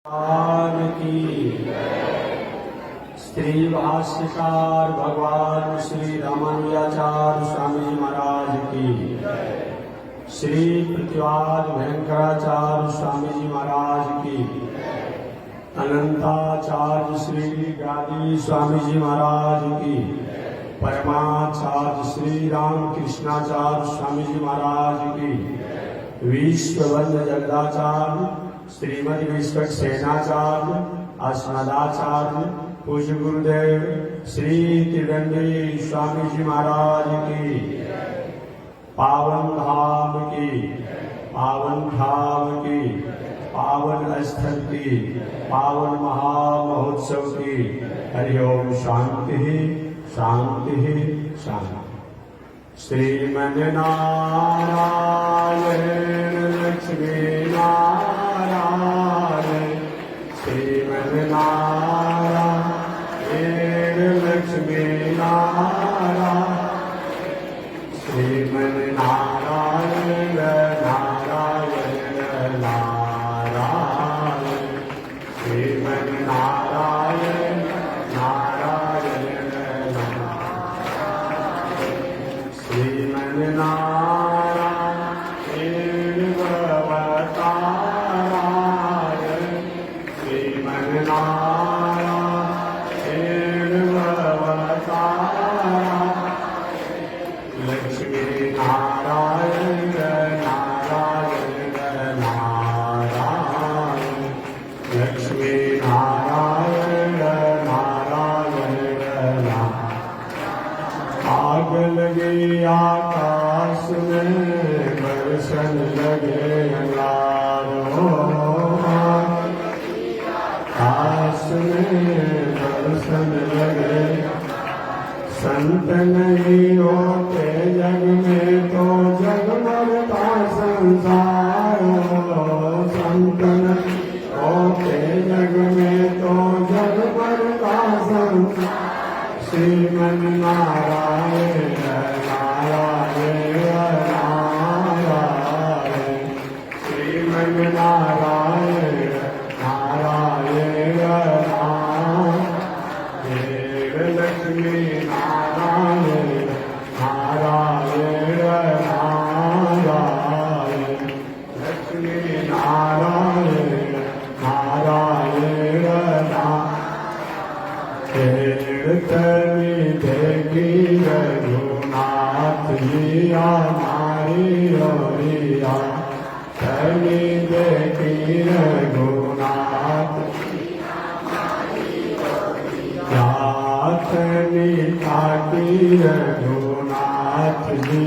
भगवान की। स्त्री भाष्यकार भगवान श्री रामानुजाचार्य स्वामी महाराज की। श्री प्रतिवाद भयंकराचार्य स्वामी जी महाराज की। अनंताचार्य श्री गादी स्वामी जी महाराज की। परमाचार्य श्री राम कृष्णाचार्य स्वामी जी महाराज की। विश्ववंद जगदाचार्य श्रीमद विश्व सेनाचार्य अस्मदाचार्य पूज्य गुरुदेव श्री त्रिदंडी स्वामी जी महाराज की। पावन धाम की, पावन धाम की, पावन स्थल की, पावन महामहोत्सव की। हरिओम शांति शांति शांति। श्रीमन नारायण लक्ष्मी नारायण। श्रीमन नारायण लक्ष्मी नारायण। श्रीमन नारायण नारायण नारायण। श्रीमन नारायण नारायण नारायण। श्रीमन नारायण भवतारायण। श्रीमन नारायण भवतारायण। लक्ष्मी नारायण नारायण नारायण। लक्ष्मी नारायण नारायण नारायण। आग लगे आकाश में बरसन लगे अंगारों। आकाश में बरसन लगे। संत नहीं होते जग में तो जग मरता संसार। संत नहीं होते जग में तो जग मरता संसार। श्रीमन नारायण नारायण नारायण। श्रीमन नारायण नारायण नारायण। लक्ष्मी नारायण नारायण नारायण। लक्ष्मी नारायण नारायण नारायण। तनी देखी रघुनाथ जिया मारी ओरिया। तनी देखी रघुनाथ तनी ताकी रघुनाथ जी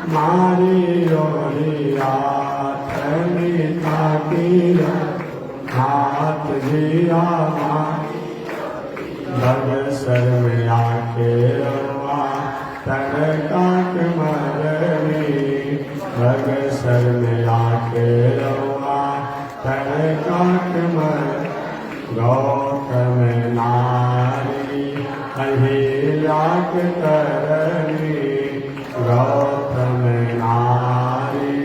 मारी ओरिया। तनी ताकी रघुनाथ जिया बगसर में आके रवा तन काक मरवी। बगसर में आके रवा तन काक मर। गौतम नारी अहिल्याक करणी। गौतम नारी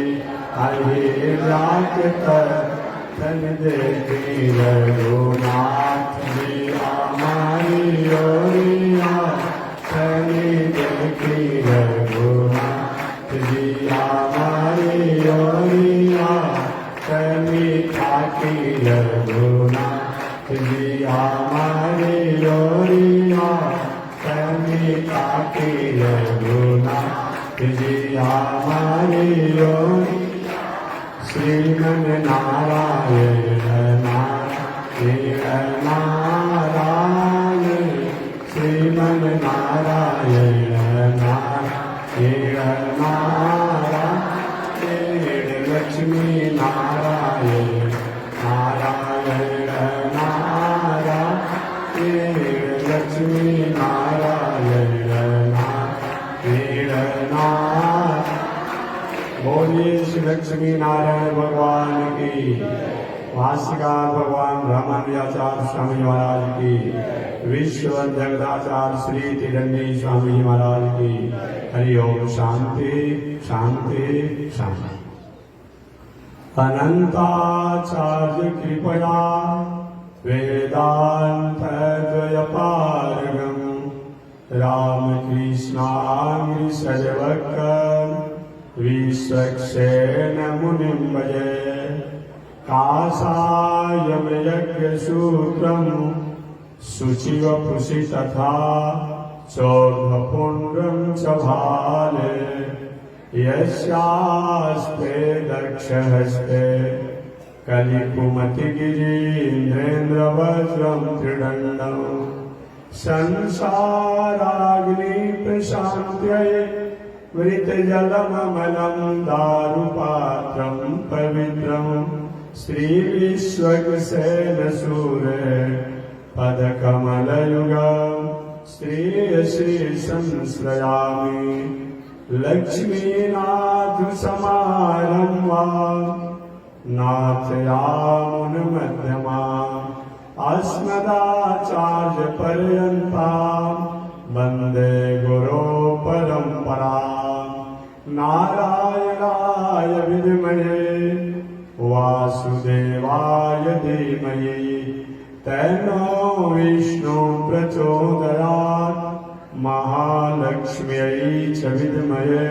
अहिल्याक करन देखी रघुनाथ जी हमारी ओरिया। तनी देखी रघुनाथ जी हमारी ओरिया। तनी ताकी रघुनाथ जी हमारी ओरिया। तनी ताकी रघुनाथ जी हमारी ओरिया। श्रीमन नारायण नारायण नारायण। श्रीमन नारायण नारायण नारायण। लक्ष्मी नारायण नारायण नारायण। लक्ष्मी नारायण नारायण नारायण। बोलिए श्री लक्ष्मी नारायण भगवान की। भाष्यकार भगवान रामानुजाचार्य स्वामी महाराज की। विश्व जगदाचार्य श्री त्रिदंडी स्वामी महाराज की। हरिओम शांति शांति शांति। अनंताचार्य कृपया वेदांतद्वयपारगम् रामकृष्णाङ्घ्रिसर्वत्र विश्वक्सेन मुनिं भजे। काषायमयज्ञसूत्रम् शुचिवपुषि तथा चौर्ध्वपुण्ड्रं च भाले यस्यास्ते दक्षहस्ते कलिकुमतिगिरीन्द्रेन्द्रवज्रं त्रिदण्डम् संसाराग्निप्रशान्त्यै मृतजलममलं दारुपात्रं पवित्रं श्रीविश्वक्सेनसूरे पदकमलयुगं श्रीयश्रीसंश्रयामि लक्ष्मीनाथसमारम्भां नाथयामुनमध्यमाम् अस्मदाचार्यपर्यन्तां वन्दे गुरो परम्पराम्। नारायणाय विद्महे वासुदेवाय धीमहि तन्नो विष्णु प्रचोदयात्। महालक्ष्म्यै च विद्महे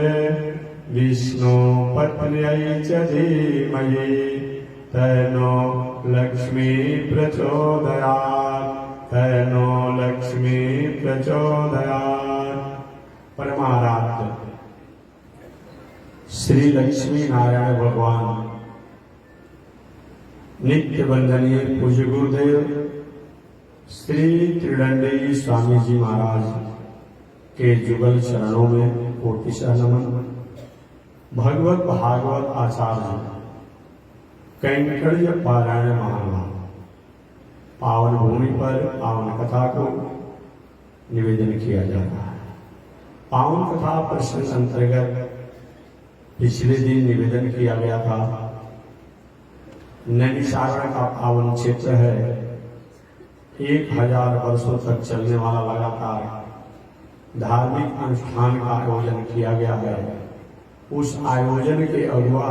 विष्णुपत्न्यै च धीमहि तन्नो लक्ष्मी प्रचोदयात्। तन्नो लक्ष्मी प्रचोदयात्। परमाराध्य श्री लक्ष्मी नारायण भगवान नित्य वंदनीय पूज्य गुरुदेव श्री त्रिदंडी स्वामी जी महाराज के जुगल चरणों में कोटिशः नमन। भगवत भागवत आचार्य कैंकर्य पारायण महाभारत पावन भूमि पर पावन कथा को निवेदन किया जाता है। पावन कथा प्रश्न अंतर्गत पिछले दिन निवेदन किया गया था। नैमिषारण्य का पावन क्षेत्र है। 1000 वर्षों तक चलने वाला लगातार धार्मिक अनुष्ठान का आयोजन किया गया है। उस आयोजन के अगुआ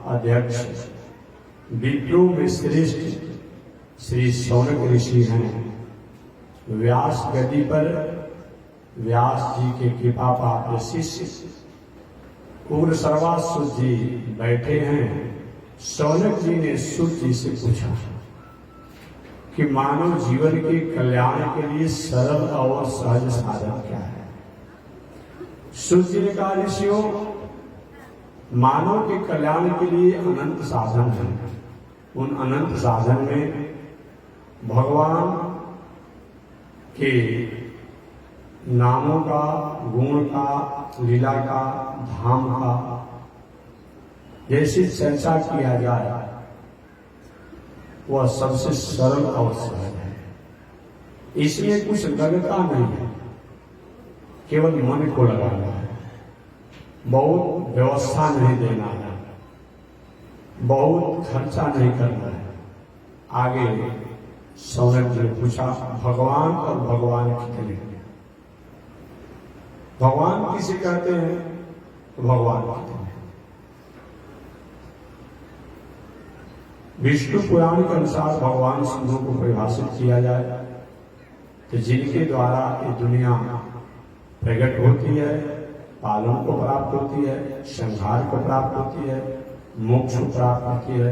अध्यक्ष विप्रो में श्रेष्ठ श्री शौनक ऋषि हैं। व्यास गद्दी पर व्यास जी के कृपा पात्र शिष्य उग्र सर्वासुर जी बैठे हैं। शौनक जी ने सुर जी से पूछा कि मानव जीवन के कल्याण के लिए सरल और सहज साधन क्या है। सुर जी ने कहा, ऋषियों, मानव के कल्याण के लिए अनंत साधन हैं। उन अनंत साधन में भगवान के नामों का, गुण का, लीला का, धाम का जैसी चर्चा किया जाए वह सबसे सरल और सहज है। इसमें कुछ लगता नहीं है, केवल मन को लगाना है। बहुत व्यवस्था नहीं देना है, बहुत खर्चा नहीं करना है। आगे शौनक जी ने पूछा, भगवान और भगवान कितने हैं? भगवान किसे कहते हैं? भगवान कितने हैं? विष्णु पुराण के अनुसार भगवान सिंहों को परिभाषित किया जाए तो जिनके द्वारा ये दुनिया प्रकट होती है, पालन को प्राप्त होती है, संहार को प्राप्त होती है, मोक्ष को प्राप्त होती है,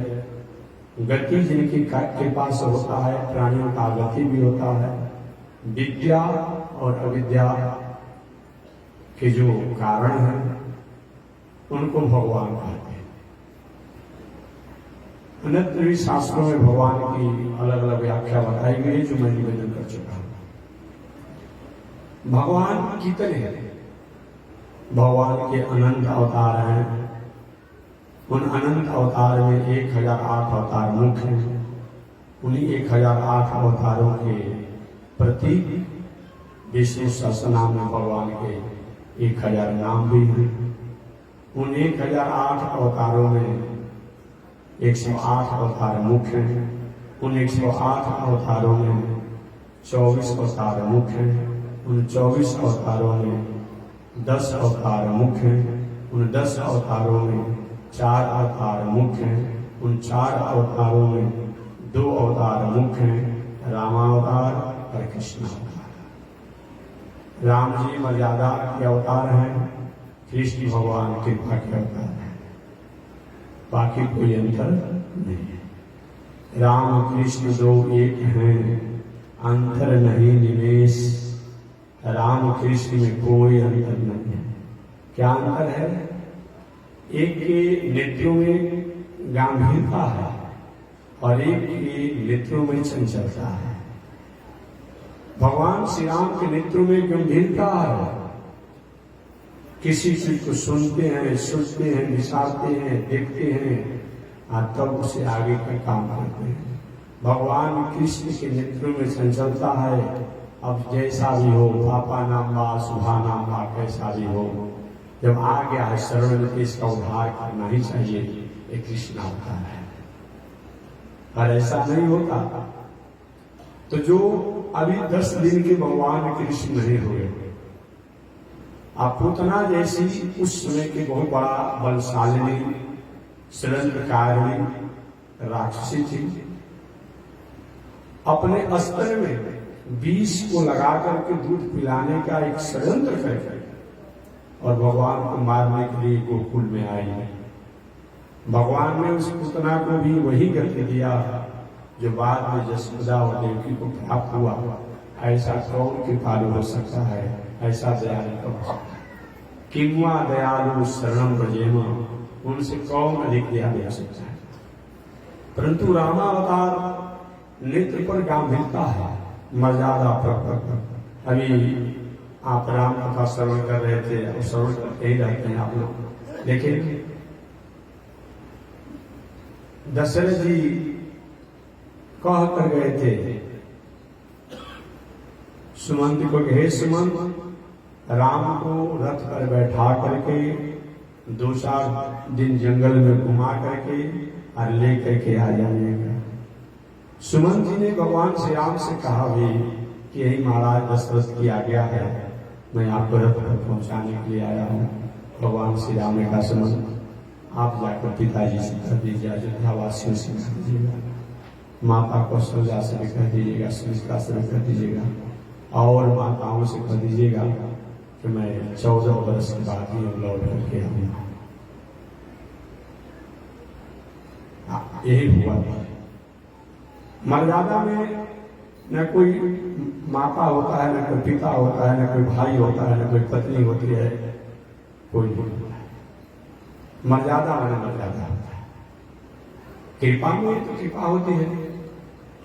गति जिनकी कृपा से होता है, प्राणियों का गति भी होता है, विद्या और अविद्या के जो कारण हैं उनको भगवान कहते हैं। अन्य शास्त्रों में भगवान की अलग अलग व्याख्या बताई गई जो मैं निवेदन कर चुका हूं। भगवान कितने हैं? भगवान के अनंत अवतार हैं। उन अनंत अवतार में 1008 अवतार मुख्य हैं। उन्हीं 1008 अवतारों के प्रतीक विष्णु सहस्रनाम में भगवान के 1000 नाम भी हैं। उन 1008 अवतारों में 108 अवतार मुख्य हैं। उन 108 अवतारों में 24 अवतार मुख्य हैं। उन 24 अवतारों में 10 अवतार मुख्य हैं। उन 10 अवतारों में 4 अवतार मुख्य हैं। उन 4 अवतारों में 2 अवतार मुख्य हैं, रामावतार और कृष्ण अवतार। राम जी मर्यादा के अवतार हैं, कृष्ण भगवान कृपा के अवतार हैं, बाकी कोई अंतर नहीं है। राम कृष्ण 2 एक हैं, अंतर नहीं निमेष। राम कृष्ण में कोई अंतर नहीं है। क्या अंतर है? एक के नेत्रों में गंभीरता है और एक के नेत्रों में चंचलता है। भगवान श्री राम के नेत्रों में गंभीरता है, किसी चीज को सुनते हैं, सोचते हैं, विचारते हैं, देखते हैं और तब उसे आगे का काम करते हैं। भगवान कृष्ण के नेत्रों में चंचलता है, अब जैसा भी हो, पापा नाम बा शुभा नाम बा, कैसा भी हो, जब आ गया है शरण में इसका उद्धार करना ही चाहिए, ये कृष्ण अवतार है। और ऐसा नहीं होता तो जो अभी 10 दिन के भगवान कृष्ण नहीं हुए, आप पूतना जैसी उस समय की बहुत बड़ा बलशालिनी षड्यंत्रकारिणी राक्षसी थी, अपने अस्त्र में विष को लगा करके दूध पिलाने का एक षड्यंत्र करके और भगवान को मारने के लिए गोकुल में आई है। भगवान ने उस पूतना को भी वही गति दिया जो बाद में यशोदा और देवकी को प्राप्त हुआ। ऐसा कौन कृपालु हो सकता है, ऐसा दयालु कौन हो सकता है? किंवा दयालु शरणम ब्रजेम, उनसे कौन अधिक दयालु हो सकता है? परंतु रामावतार नेत्र पर गंभीरता है, मर्यादा पर। अभी आप राम कथा श्रवण कर रहे थे और श्रवण करते ही रहते हैं आप लोग। लेकिन दशरथ जी कह कर गए थे सुमंत को, हे सुमंत, राम को रथ पर बैठा करके 2-4 दिन जंगल में घुमा करके और ले करके आ जाइएगा। सुमंत जी ने भगवान श्री राम से कहा भी कि यही महाराज दशरथ की आज्ञा है, मैं आपको रथ पर पहुंचाने के लिए आया हूँ। भगवान श्री राम ने कहा सुमंत, आप जाकर पिताजी से कह दीजिए, अयोध्या वासियों से कह दीजिएगा, माता कौशल्या से भी कह दीजिएगा, सुमित्रा से भी कह दीजिएगा और माताओं से कह दीजिएगा कि मैं 14 वर्ष के बाद ही लौट करके आऊंगा। यही हुआ था। मर्यादा में न कोई माता होता है, न कोई पिता होता है, न कोई भाई होता है, न कोई पत्नी होती है, कोई नहीं होता है। मर्यादा में मर्यादा होता है। कृपा में तो कृपा होती है,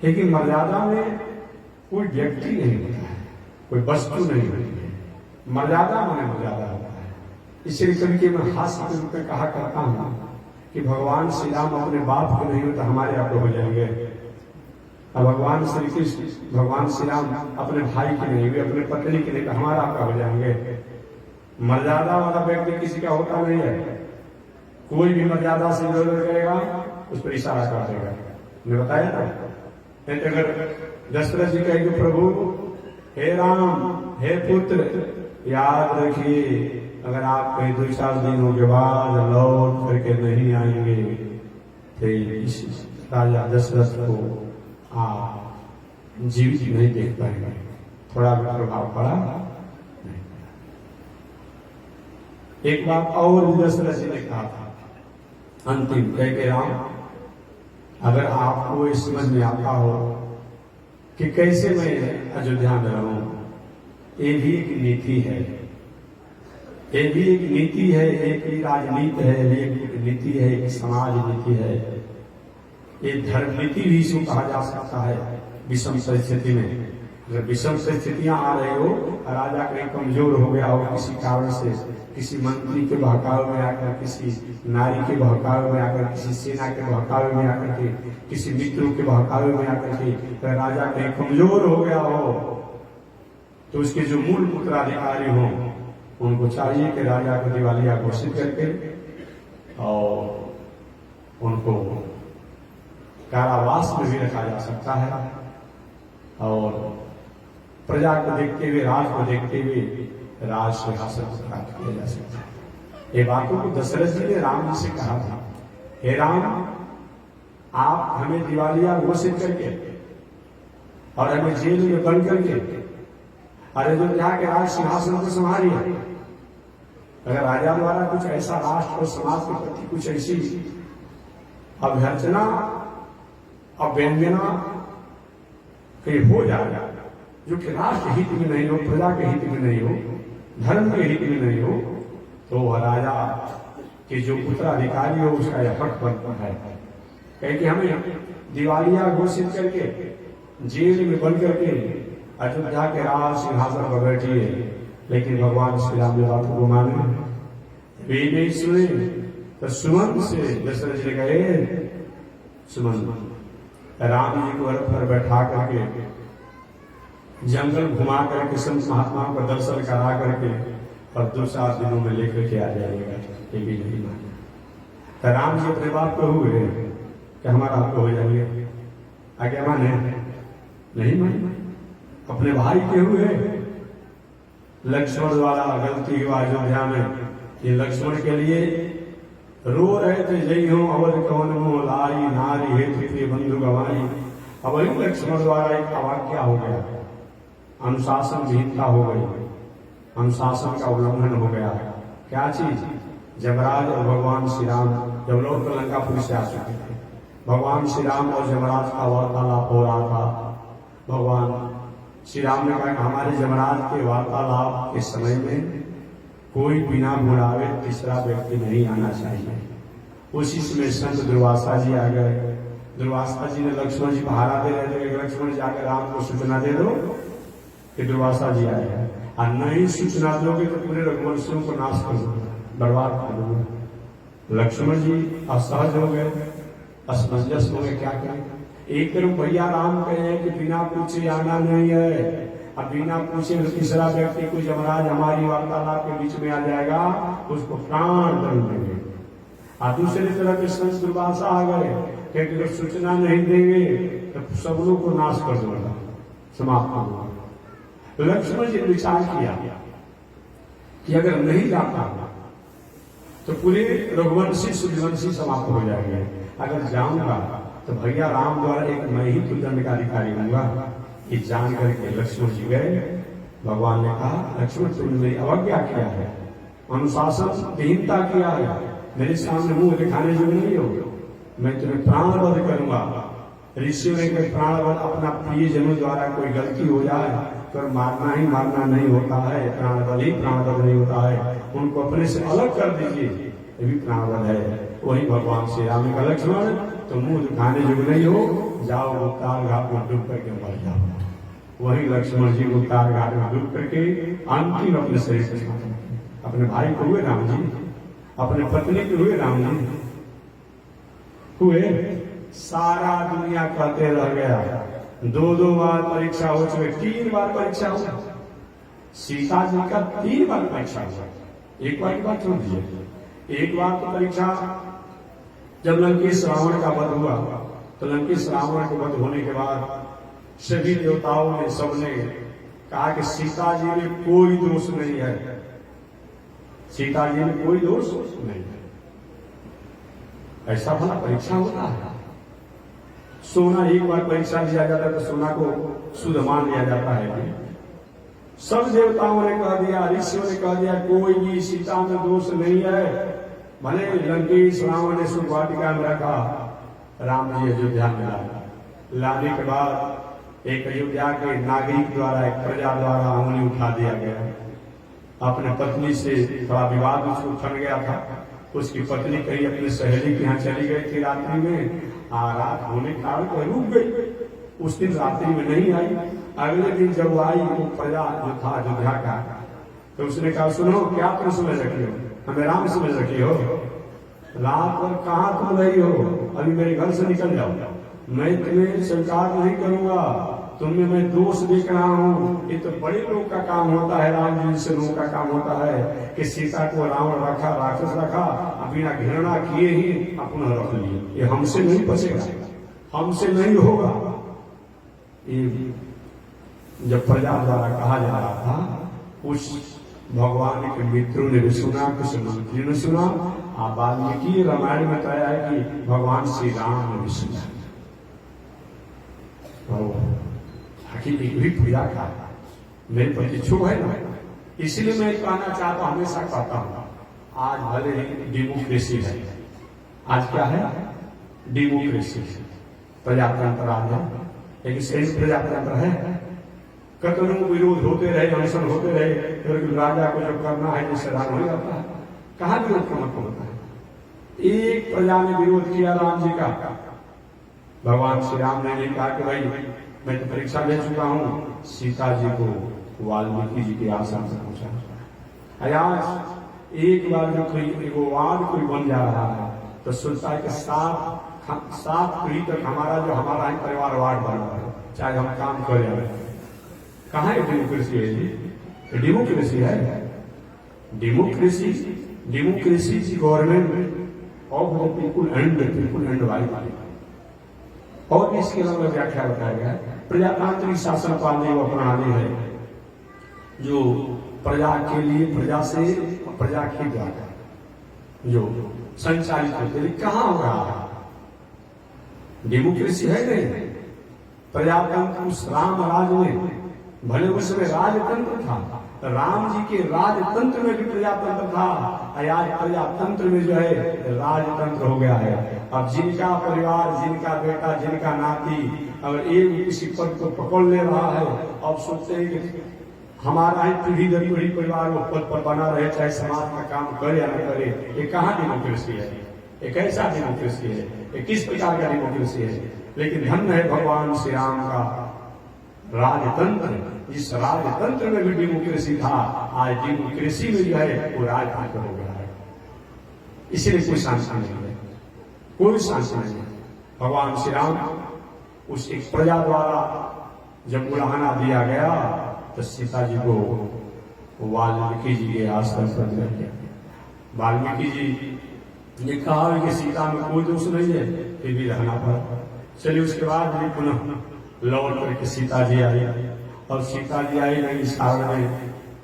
लेकिन मर्यादा में कोई व्यक्ति नहीं होता है, कोई वस्तु नहीं होती है। मर्यादा में मर्यादा होता है। इसलिए कभी के मैं हास्य के रूप में कहा करता हूं कि भगवान श्री राम अपने बाप के नहीं होता हमारे आप हो जाएंगे, और भगवान श्री कृष्ण, भगवान श्री राम अपने भाई के नहीं हुए, अपने पत्नी के नहीं, हमारा आपका हो जाएंगे। मर्यादा वाला व्यक्ति किसी का होता नहीं है। कोई भी मर्यादा से विरोध करेगा उस पर इशारा कर देगा। मैं बताया था, अगर दशरथ जी कहेंगे प्रभु हे राम हे पुत्र, याद रखिए अगर आप कहीं 2-4 दिनों के बाद लौट करके नहीं आएंगे तो इस राजा दशरथ को आप जीवित नहीं देख पाएंगे। थोड़ा भी प्रभाव पड़ा नहीं। एक बात और दशरथ जी ने कहा था अंतिम कह के, राम अगर आपको इस समझ में आता हो कि कैसे मैं अयोध्या में रहूं, ये भी एक नीति है, ये भी एक नीति है, एक राजनीति है, एक नीति है, एक समाज नीति है, एक धर्म नीति भी इसको कहा जा सकता है। विषम परिस्थिति में अगर विषम परिस्थितियां आ रही हो, राजा कहीं कमजोर हो गया हो किसी कारण से, किसी मंत्री के बहकावे में आकर, किसी नारी के बहकावे में आकर, किसी सेना के बहकावे में आकर के, किसी मित्रों के बहकावे में आकर के राजा कहीं कमजोर हो गया हो, तो उसके जो मूल उत्तराधिकारी हों उनको चाहिए कि राजा को दिवालिया घोषित करके और उनको कारावास में भी रखा जा सकता है और प्रजा को देखते हुए, राज को देखते हुए राज सिंहासन को प्राप्त किया जा सकता है। ये बातों को दशरथ जी ने राम जी से कहा था, हे राम आप हमें दिवालिया घोषित करके और हमें जेल में बंद करके अरे जो जाके राज सिंहासन को संभालिए। अगर राजा द्वारा कुछ ऐसा राष्ट्र और समाज के प्रति कुछ ऐसी अभ्यर्चना अवैंजना कहीं हो जाएगा जो कि राष्ट्र हित में नहीं हो, प्रजा के हित में नहीं हो, धर्म के हित में नहीं हो, तो वह राजा के जो उत्तराधिकारी हो उसका यह हक बनता है कि हमें दिवालिया घोषित करके जेल में बंद करके अयोध्या के राज सिंहासन पर बैठिए। लेकिन भगवान श्री राम ने बात को माने, वे नहीं सुने तो सुमन से दशरथ जी गए। सुमन राम जी को रथ पर बैठा करके जंगल घुमा करके संत महात्माओं का दर्शन करा करके और 2-4 दिनों में लेकर के आ जाएगा। ये भी नहीं माना। राम जी अपने बात को हुए कि हमारा आपको हो जाएंगे, आगे माने नहीं माने। अपने भाई के हुए लक्ष्मण द्वारा गलती हुआ अयोध्या में, ये लक्ष्मण के लिए रो रहे थे, जय हो अवध कौन हो लाई नारी हेतु बंधु गवाई। अब वही लक्ष्मण द्वारा एक अवाक्या हो गया, अनुशासन विहीनता हो गई, अनुशासन का उल्लंघन हो गया। क्या चीज? जमराज और भगवान श्री राम जब लोग लंकापुर से आ चुके थे, भगवान श्री राम और जमराज का वार्तालाप हो रहा था। भगवान श्री राम ने कहा हमारे जमराज के वार्तालाप के समय में कोई बिना बुलावे तीसरा व्यक्ति नहीं आना चाहिए। उसी समय संत दुर्वासा जी आ गए। दुर्वासा जी ने लक्ष्मण जी पहारा दे रहे थे, लक्ष्मण जी आकर राम को सूचना दे दो कि दुर्वासा जी आए हैं, और नहीं सूचना दोगे तो पूरे रघुवंशियों को नाश कर दो, बर्बाद कर दो। लक्ष्मण जी असहज हो गए, असमंजस हो गए, क्या करें। एक तरफ भैया राम कहे कि बिना पूछे आना नहीं है, अब बिना पूछे तीसरा व्यक्ति कोई जमराज हमारी वार्तालाप के बीच में आ जाएगा, उसको प्राण दंड देंगे। और दूसरी तरफ के संत दुर्वासा आ गए कि जब सूचना नहीं देंगे तो सब लोग को नाश कर दूंगा, समाप्त होगा। लक्ष्मण जी ने विचार किया कि अगर नहीं जाता तो पूरे रघुवंशी सूर्यवंशी समाप्त हो जाएंगे, अगर जाऊंगा तो भैया राम द्वारा एक मैं ही तो दंड का अधिकारी होऊंगा। ये जान करके लक्ष्मण जी गए। भगवान ने कहा लक्ष्मण तुमने मेरी अवज्ञा किया है, अनुशासन विहीनता किया है, मेरे सामने मुंह दिखाने जो नहीं हो, मैं तुम्हें प्राणवध करूंगा। ऋषियों ने कहा प्राणवध अपना प्रियजनों द्वारा कोई गलती हो जाए तो मारना ही मारना नहीं होता है, प्राणवध ही प्राणवध नहीं होता है, उनको अपने से अलग कर दीजिए, ये भी प्राणवध है। वही भगवान श्री राम ने कहा लक्ष्मण तो मुंह दिखाने जो नहीं हो, जाओ उत्ताल घाट में डूब करके मर जाओ। वही लक्ष्मण जी उत्ताल घाट में डूब करके अंतिम अपने शरीर से अपने भाई को हुए राम जी, अपने पत्नी के हुए राम जी हुए। सारा दुनिया कहते रह गया, 2 बार परीक्षा हो चुके, 3 बार परीक्षा हो। सीता जी का 3 बार परीक्षा हुआ, एक बार की बात छोड़ दीजिए। एक बार तो परीक्षा जब लंकेश रावण का वध हुआ, तो लंकेश रावण के वध होने के बाद सभी देवताओं ने सबने कहा कि सीता जी में कोई दोष नहीं है, सीता जी में कोई दोष नहीं है। ऐसा भला परीक्षा होता है? सोना एक बार परीक्षा लिया जाता है तो सोना को शुद्ध मान लिया जाता है। सब देवताओं ने कह दिया, ऋषियों ने कह दिया कोई भी सीता में दोष नहीं है। भले लंकेश रावण ने सुख वाटिका में रखा, राम जी अयोध्या में लाने के बाद एक अयोध्या के नागरिक द्वारा, एक प्रजा द्वारा उंगली उठा दिया गया। अपने पत्नी से थोड़ा विवाद उसको उठन गया था। उसकी पत्नी कहीं अपनी सहेली के यहाँ चली गई थी रात्रि में, रात होने के कारण वह रुक गई। उस दिन रात्रि में नहीं आई। अगले दिन जब आई वो प्रजा जो था अयोध्या का, तो उसने कहा सुनो क्या तुम समझ रखी हो, हमें राम समझ रखी हो, रात भर कहाँ तुम रही हो, अभी मेरे घर से निकल जाओ, मैं तुम्हें स्वीकार नहीं करूंगा, तुम्हें मैं दोष देख रहा हूँ। ये तो बड़े लोग का काम होता है, राम जी से लोगों का काम होता है कि सीता को रावण रखा, राक्षस रखा, बिना घृणा किए ही अपना रख लिए। ये हमसे नहीं बचेगा, हमसे नहीं होगा। ये जब प्रजा द्वारा कहा जा रहा था, उस भगवान के मित्रों ने भी सुना, कुछ मंत्री ने सुना, वाल्मीकि रामायण में बताया है कि भगवान श्री राम विष्णु भी पूजा का मेरे प्रति शुभ है ना। इसलिए मैं कहना चाहता हूं, हमेशा कहता हूं, आज भले ही डेमोक्रेसी है, आज क्या है? डेमोक्रेसी, प्रजातंत्र आज है, लेकिन सही प्रजातंत्र है? कतनों विरोध होते रहे, अनशन होते रहे, फिर राजा को जब करना है जिससे राज हो जाता है। कहाँ विरोध का मतलब होता है? एक प्रजा ने विरोध किया राम जी का, भगवान श्री राम ने कहा कि भाई मैं तो परीक्षा ले चुका हूं, सीता जी को वाल्मीकि जी के आश्रम से पहुंचा। आज एक बार जो कोई वाद कोई बन जा रहा है तो सोचता है कि सात पीढ़ी तक हमारा ही परिवार वार्ड बन रहा है, चाहे हम काम करें। कहाँ है डेमोक्रेसी? है जी, डेमोक्रेसी है। डेमोक्रेसी की government of the people and wide. और इसके अलावा व्याख्या बताया गया प्रजातांत्रिक शासन पालने वो प्रणाली है जो प्रजा के लिए, प्रजा से, प्रजा के द्वारा जो संचालित होते हैं। कहाँ हो रहा है? डेमोक्रेसी है नहीं। प्रजातंत्र उस राम राज में, भले उसमें राजतंत्र था, राम जी के राजतंत्र में भी प्रजातंत्र था, आज प्रजातंत्र में जो है राजतंत्र हो गया है। अब जिनका परिवार, जिनका बेटा, जिनका नाती अगर एक किसी पद को पकड़ ले रहा है, अब सोचते हैं कि हमारा ही पीढ़ी दर पीढ़ी परिवार वो पद पर बना रहे, चाहे समाज का काम करे या न करे। ये कहाँ डेमोक्रेसी है? ये कैसा डेमोक्रेसी है? ये किस प्रकार का डेमोक्रेसी है? लेकिन धन्य है भगवान श्री राम का राजतंत्र, जिस राजतंत्र में भी डेमोक्रेसी था, आज डेमोक्रेसी में जो है वो राजतंत्र हो गया है। इसीलिए कोई शांति नहीं है, कोई शांति नहीं है। भगवान श्री राम उस एक प्रजा द्वारा जब बुलाना दिया गया तो सीता जी को वाल्मीकि जी के आश्रम पर दिया गया। वाल्मीकि जी ने कहा कि सीता में कोई दोष नहीं है, फिर भी रहना पड़ा। चलिए उसके बाद भी पुनः लौट करके सीता जी आई, और सीता जी आई नहीं इस कारण में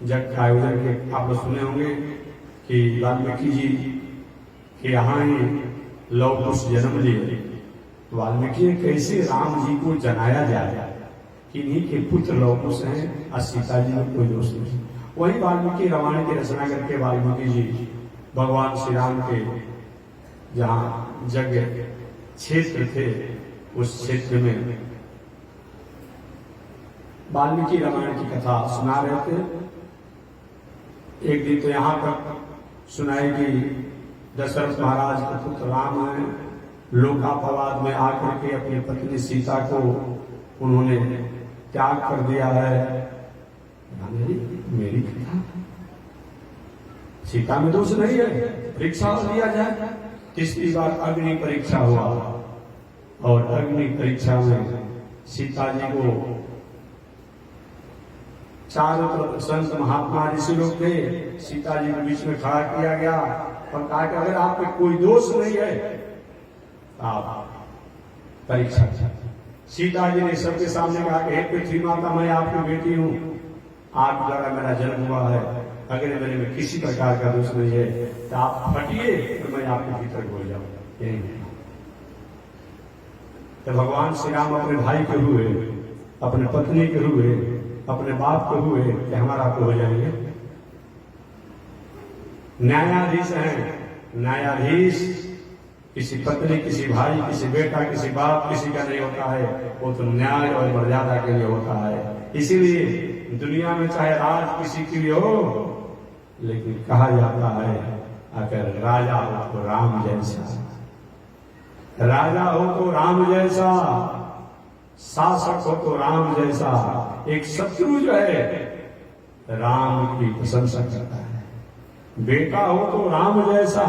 जग का आयोजन के आप लोग सुने होंगे कि वाल्मीकि जी के यहाँ ही लौट कुश जन्म लिए। वाल्मीकि ने कैसे राम जी को जनाया जाए कि इन्हीं के पुत्र लौकुश हैं और सीता जी में कोई दोष नहीं। वही वाल्मीकि रामायण की रचना करके वाल्मीकि जी भगवान श्री राम के जहाँ यज्ञ क्षेत्र थे उस क्षेत्र में वाल्मीकि रामायण की कथा सुना रहे थे। एक दिन तो यहाँ तक सुनाई कि दशरथ महाराज के पुत्र राम है, लोकापवाद में आकर के अपनी पत्नी सीता को उन्होंने त्याग कर दिया है। मेरी कथा, सीता में दोष नहीं है, परीक्षा लिया जाए। तीसरी बार अग्नि परीक्षा हुआ, और अग्नि परीक्षा में सीता जी को चारों तरफ संत महात्मा ऋषि लोग थे, सीता जी के बीच में खड़ा किया गया और कहा कि अगर आप में कोई दोष नहीं है आप परीक्षा। सीता जी ने सबके सामने कहा कि हे पृथ्वी माता, मैं आपकी बेटी हूं, आप द्वारा मेरा जन्म हुआ है, अगर मेरे में किसी प्रकार का दोष नहीं है तो आप फटिए तो मैं आपके भीतर बोल जाऊं। तो भगवान श्री राम अपने भाई के हुए, अपने पत्नी के हुए, अपने बाप के हुए कि हमारा आपको हो जाएंगे। न्यायाधीश हैं, न्यायाधीश किसी पत्नी, किसी भाई, किसी बेटा, किसी बाप, किसी का नहीं होता है, वो तो न्याय और मर्यादा के लिए होता है। इसीलिए दुनिया में चाहे राज किसी के लिए हो, लेकिन कहा जाता है अगर राजा हो तो राम जैसा, राजा हो तो राम जैसा, शासक हो तो राम जैसा। एक शत्रु जो है राम की प्रशंसा करता है, बेटा हो तो राम जैसा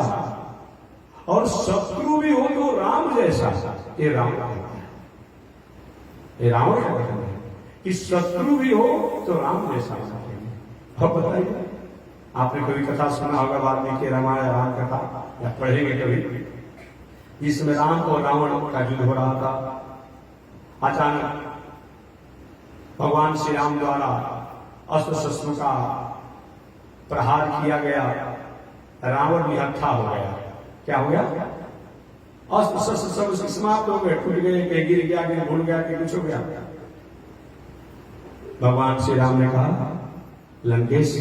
और शत्रु भी हो तो राम जैसा। ये राम का है, ये रावण का कथन है कि शत्रु भी हो तो राम जैसा। अब बताइए, आपने कभी कथा सुना होगा वाल्मीकि रामायण राम कथा, या पढ़ेंगे कभी, जिसमें राम और रावण का युद्ध हो रहा था। अचानक भगवान श्री राम द्वारा अस्त्र शस्त्रों का प्रहार किया गया, रावण निहत्था हो गया। क्या हो गया? अस्त्र शस्त्र सब उसके समाप्त हो गए, टूट गए, कहीं गिर गया, कहीं भूल गया, कहीं कुछ हो गया। भगवान श्री राम ने कहा लंकेश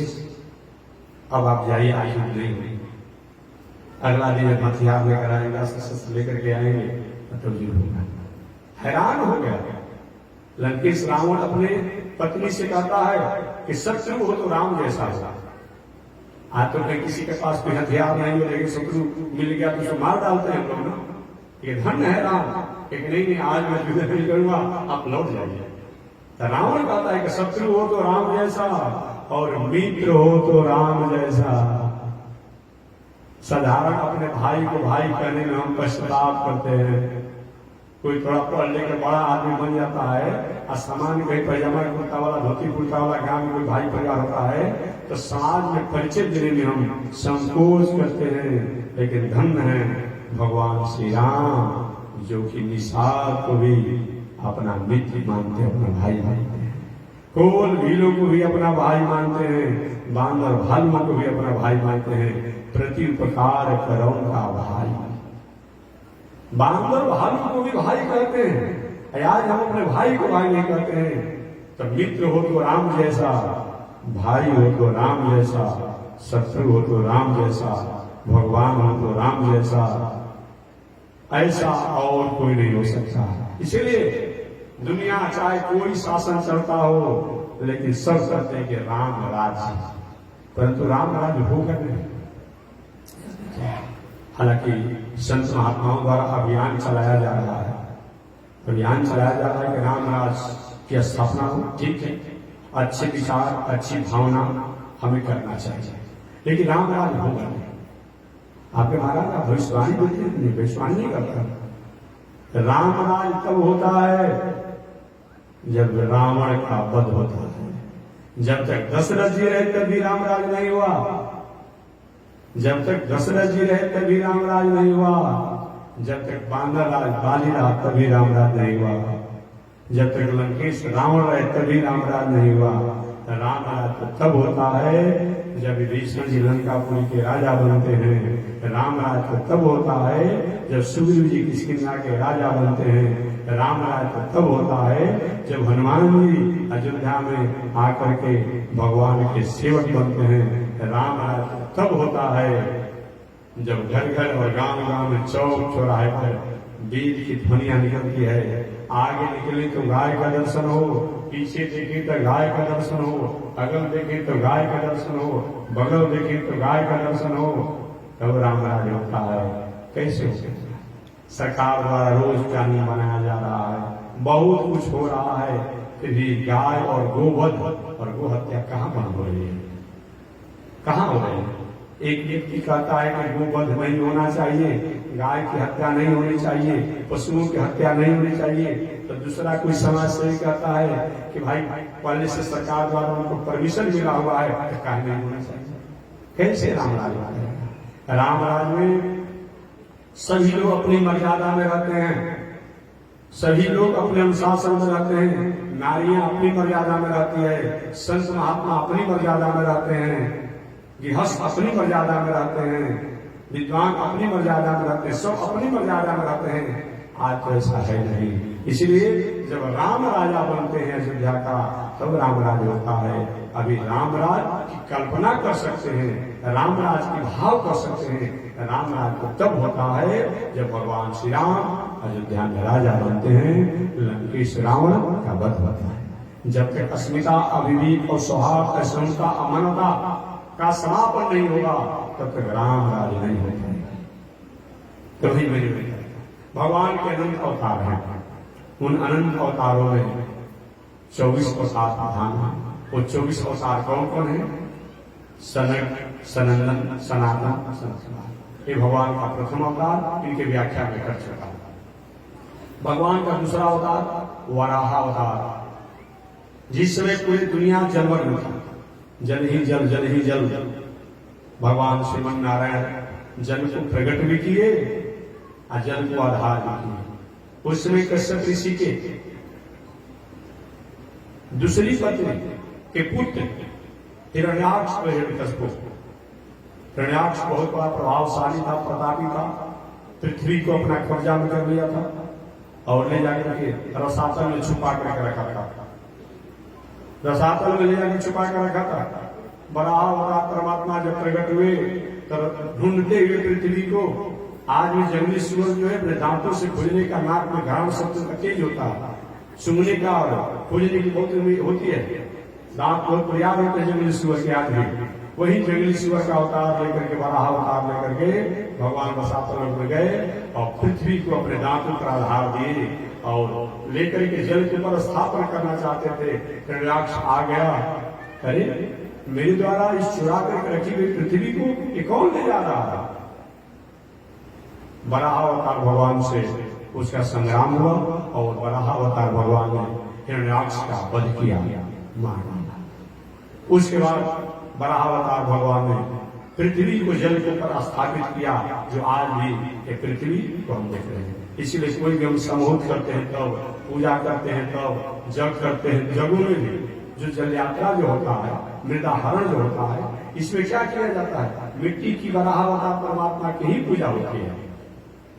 अब आप जाइए, आयुध नहीं हुई। अगला दिन हथियार लेकर आएगा, शस्त्र लेकर के आएंगे तो युद्ध होगा। हैरान हो गया लंकेश। रावण अपने पत्नी से कहता है कि शत्रु हो तो राम जैसा हो। आज तो कहीं किसी के पास कोई हथियार नहीं हो, लेकिन शत्रु मिल गया तो उसको मार डालते हैं लोग ना। ये धन्य है राम। एक नहीं आज मैं युद्ध नहीं करूंगा, आप लौट जाइए। रावण कहता है कि शत्रु हो तो राम जैसा और मित्र हो तो राम जैसा। साधारण अपने भाई को भाई कहने में हम पश्चाताप करते हैं। कोई थोड़ा पढ़ लेकर बड़ा आदमी बन जाता है और सामान्य कहीं पैजामा कुर्ता वाला, धोती कुर्ता वाला गांव में कोई भाई परिवार होता है तो समाज में परिचय देने में हम संकोच करते हैं। लेकिन धन्य है भगवान श्री राम जो कि निषाद को भी अपना मित्र मानते हैं, अपना भाई मानते हैं। कोल भीलों को भी अपना भाई मानते हैं, बांदर भालुओं को भी अपना भाई मानते हैं। प्रति उपकार करो का भाई। बांदर भालू को भी भाई कहते हैं। आज हम अपने भाई को भाई नहीं कहते हैं। तो मित्र हो तो राम जैसा, भाई हो तो राम जैसा, शत्रु हो तो राम जैसा, भगवान हो तो राम जैसा, ऐसा और कोई नहीं हो सकता। इसलिए दुनिया चाहे कोई शासन चलता हो, लेकिन सब कहते हैं कि राम राज्य, परंतु राम राज्य होगा नहीं। हालांकि संत महात्माओं द्वारा अभियान चलाया जा रहा है, अभियान चलाया जा रहा है कि राम राज्य की स्थापना हो। ठीक है, अच्छे विचार, अच्छी भावना हमें करना चाहिए, लेकिन राम राज्य होगा नहीं। आपके महाराज का भविष्यवाणी बोलते हैं, भविष्यवाणी नहीं करता। राम राज तब होता है जब रावण का वध होता है। जब तक दशरथ जी रहे तभी राम राज नहीं हुआ। जब तक दशरथ जी रहे तभी राम राज नहीं हुआ। जब तक बानर राज बाली रहा तभी राम राज नहीं हुआ। जब तक लंकेश रावण रहे तभी राम राज नहीं हुआ। राम राज तो तब होता है जब विभीषण जी लंकापुरी के राजा बनते हैं। राम राज तो तब होता है जब सुग्रीव जी किष्किंधा के राजा बनते हैं। राम राज तो तब होता है जब हनुमान जी अयोध्या में आकर के भगवान के सेवक बनते हैं। राम राज तो तब होता है जब घर घर और गांव गांव में चौक चौराहे पर वेद की ध्वनियां निकलती है। आगे निकले तो गाय का दर्शन हो, पीछे देखे तो गाय का दर्शन हो, अगल देखे तो गाय का दर्शन हो, बगल देखे तो गाय का दर्शन हो, तब राम राज होता है। कैसे हो? सरकार द्वारा रोज कानून बनाया जा रहा है, बहुत कुछ हो रहा है, फिर भी गाय और गोवध और गो हत्या कहाँ बंद हो रही है? कहाँ हो रही है? एक व्यक्ति कहता है कि गोवध नहीं होना चाहिए, गाय की हत्या नहीं होनी चाहिए, पशुओं की हत्या नहीं होनी चाहिए, तो दूसरा कोई समाज सेवी कहता है कि भाई पहले से सरकार द्वारा उनको परमिशन मिला हुआ है तो काहे नहीं होना चाहिए। कैसे राम राज है? राम राज में सभी लोग अपनी मर्यादा में रहते हैं, सभी लोग अपने अनुशासन में रहते हैं, नारियां अपनी मर्यादा में रहती है, संत महात्मा अपनी मर्यादा में रहते हैं, गृहस्थ अपनी मर्यादा में रहते हैं, विद्वान अपनी मर्यादा में रहते हैं, सब अपनी मर्यादा में रहते हैं। आज तो ऐसा है नहीं। इसलिए जब राम राजा बनते हैं अयोध्या का, तब राम राज होता है। अभी राम राज की कल्पना कर सकते हैं, राम राज की भाव कर सकते हैं। राम राज तो तब होता है जब भगवान श्री राम अयोध्या में राजा बनते हैं, लंकेश रावण का वध होता है। जब तक अस्मिता, अविवेक और सौहार्द, असमता, अमानता का समापन नहीं होगा, तब तक राम राज नहीं होता है। कभी नहीं भगवान के अनंत अवतार हैं। उन अनंत अवतारों में 24 अवतार प्रधान हैं। वो 24 अवतार कौन कौन है? सनक, सनंदन, सनातन, सनातन। ये भगवान का प्रथम अवतार, इनके व्याख्या में कर चुका है। भगवान का दूसरा अवतार वराह अवतार, जिस समय पूरी दुनिया जलमग्न था, जल ही जल, जल ही जल। भगवान श्रीमन नारायण जल को प्रकट भी किए और जल को आधार भी किए। उस समय कश्यप ऋषि के दूसरी पत्नी के पुत्र हिरण्याक्ष, हिरण्याक्ष बहुत बड़ा प्रभावशाली था, प्रतापी था, पृथ्वी को अपना कब्जा में कर लिया था और ले जाकर के रसातल में छुपा करके रखा था। रसातल में ले जाकर छुपा कर रखा था। बराह बड़ा परमात्मा जब प्रकट हुए तब ढूंढते हुए पृथ्वी को, आज भी जंगली सुअर जो है अपने दांतों से खोजने का, नाक में घाव सबसे तेज होता है, सूंघने का और खोजने की बहुत होती है, दांत बहुत प्रयास होते हैं जंगली सुअर के आज भी। वही जंगली सुअर का अवतार लेकर के, बराह अवतार लेकर के भगवान रसातल में गए और पृथ्वी को अपने दांतों पर आधार दिए और लेकर के जल के ऊपर स्थापना करना चाहते थे। हिरण्याक्ष आ गया, अरे मेरे द्वारा इस चुरा करके रखी हुई पृथ्वी को ये कौन ले जा रहा है? बराह अवतार भगवान से उसका संग्राम हुआ और बराह अवतार भगवान ने हिरण्याक्ष का वध किया, मार डाला। उसके बाद बराह अवतार भगवान ने पृथ्वी को जल के ऊपर स्थापित किया, जो आज भी ये पृथ्वी को हम देख रहे हैं। इसीलिए कोई भी हम समूह करते हैं तब, पूजा करते हैं तब, जग करते हैं, जगों में भी जो जल यात्रा जो होता है, मृदाहरण जो होता है, इसमें क्या किया जाता है? मिट्टी की बराह अवतार परमात्मा की ही पूजा होती है,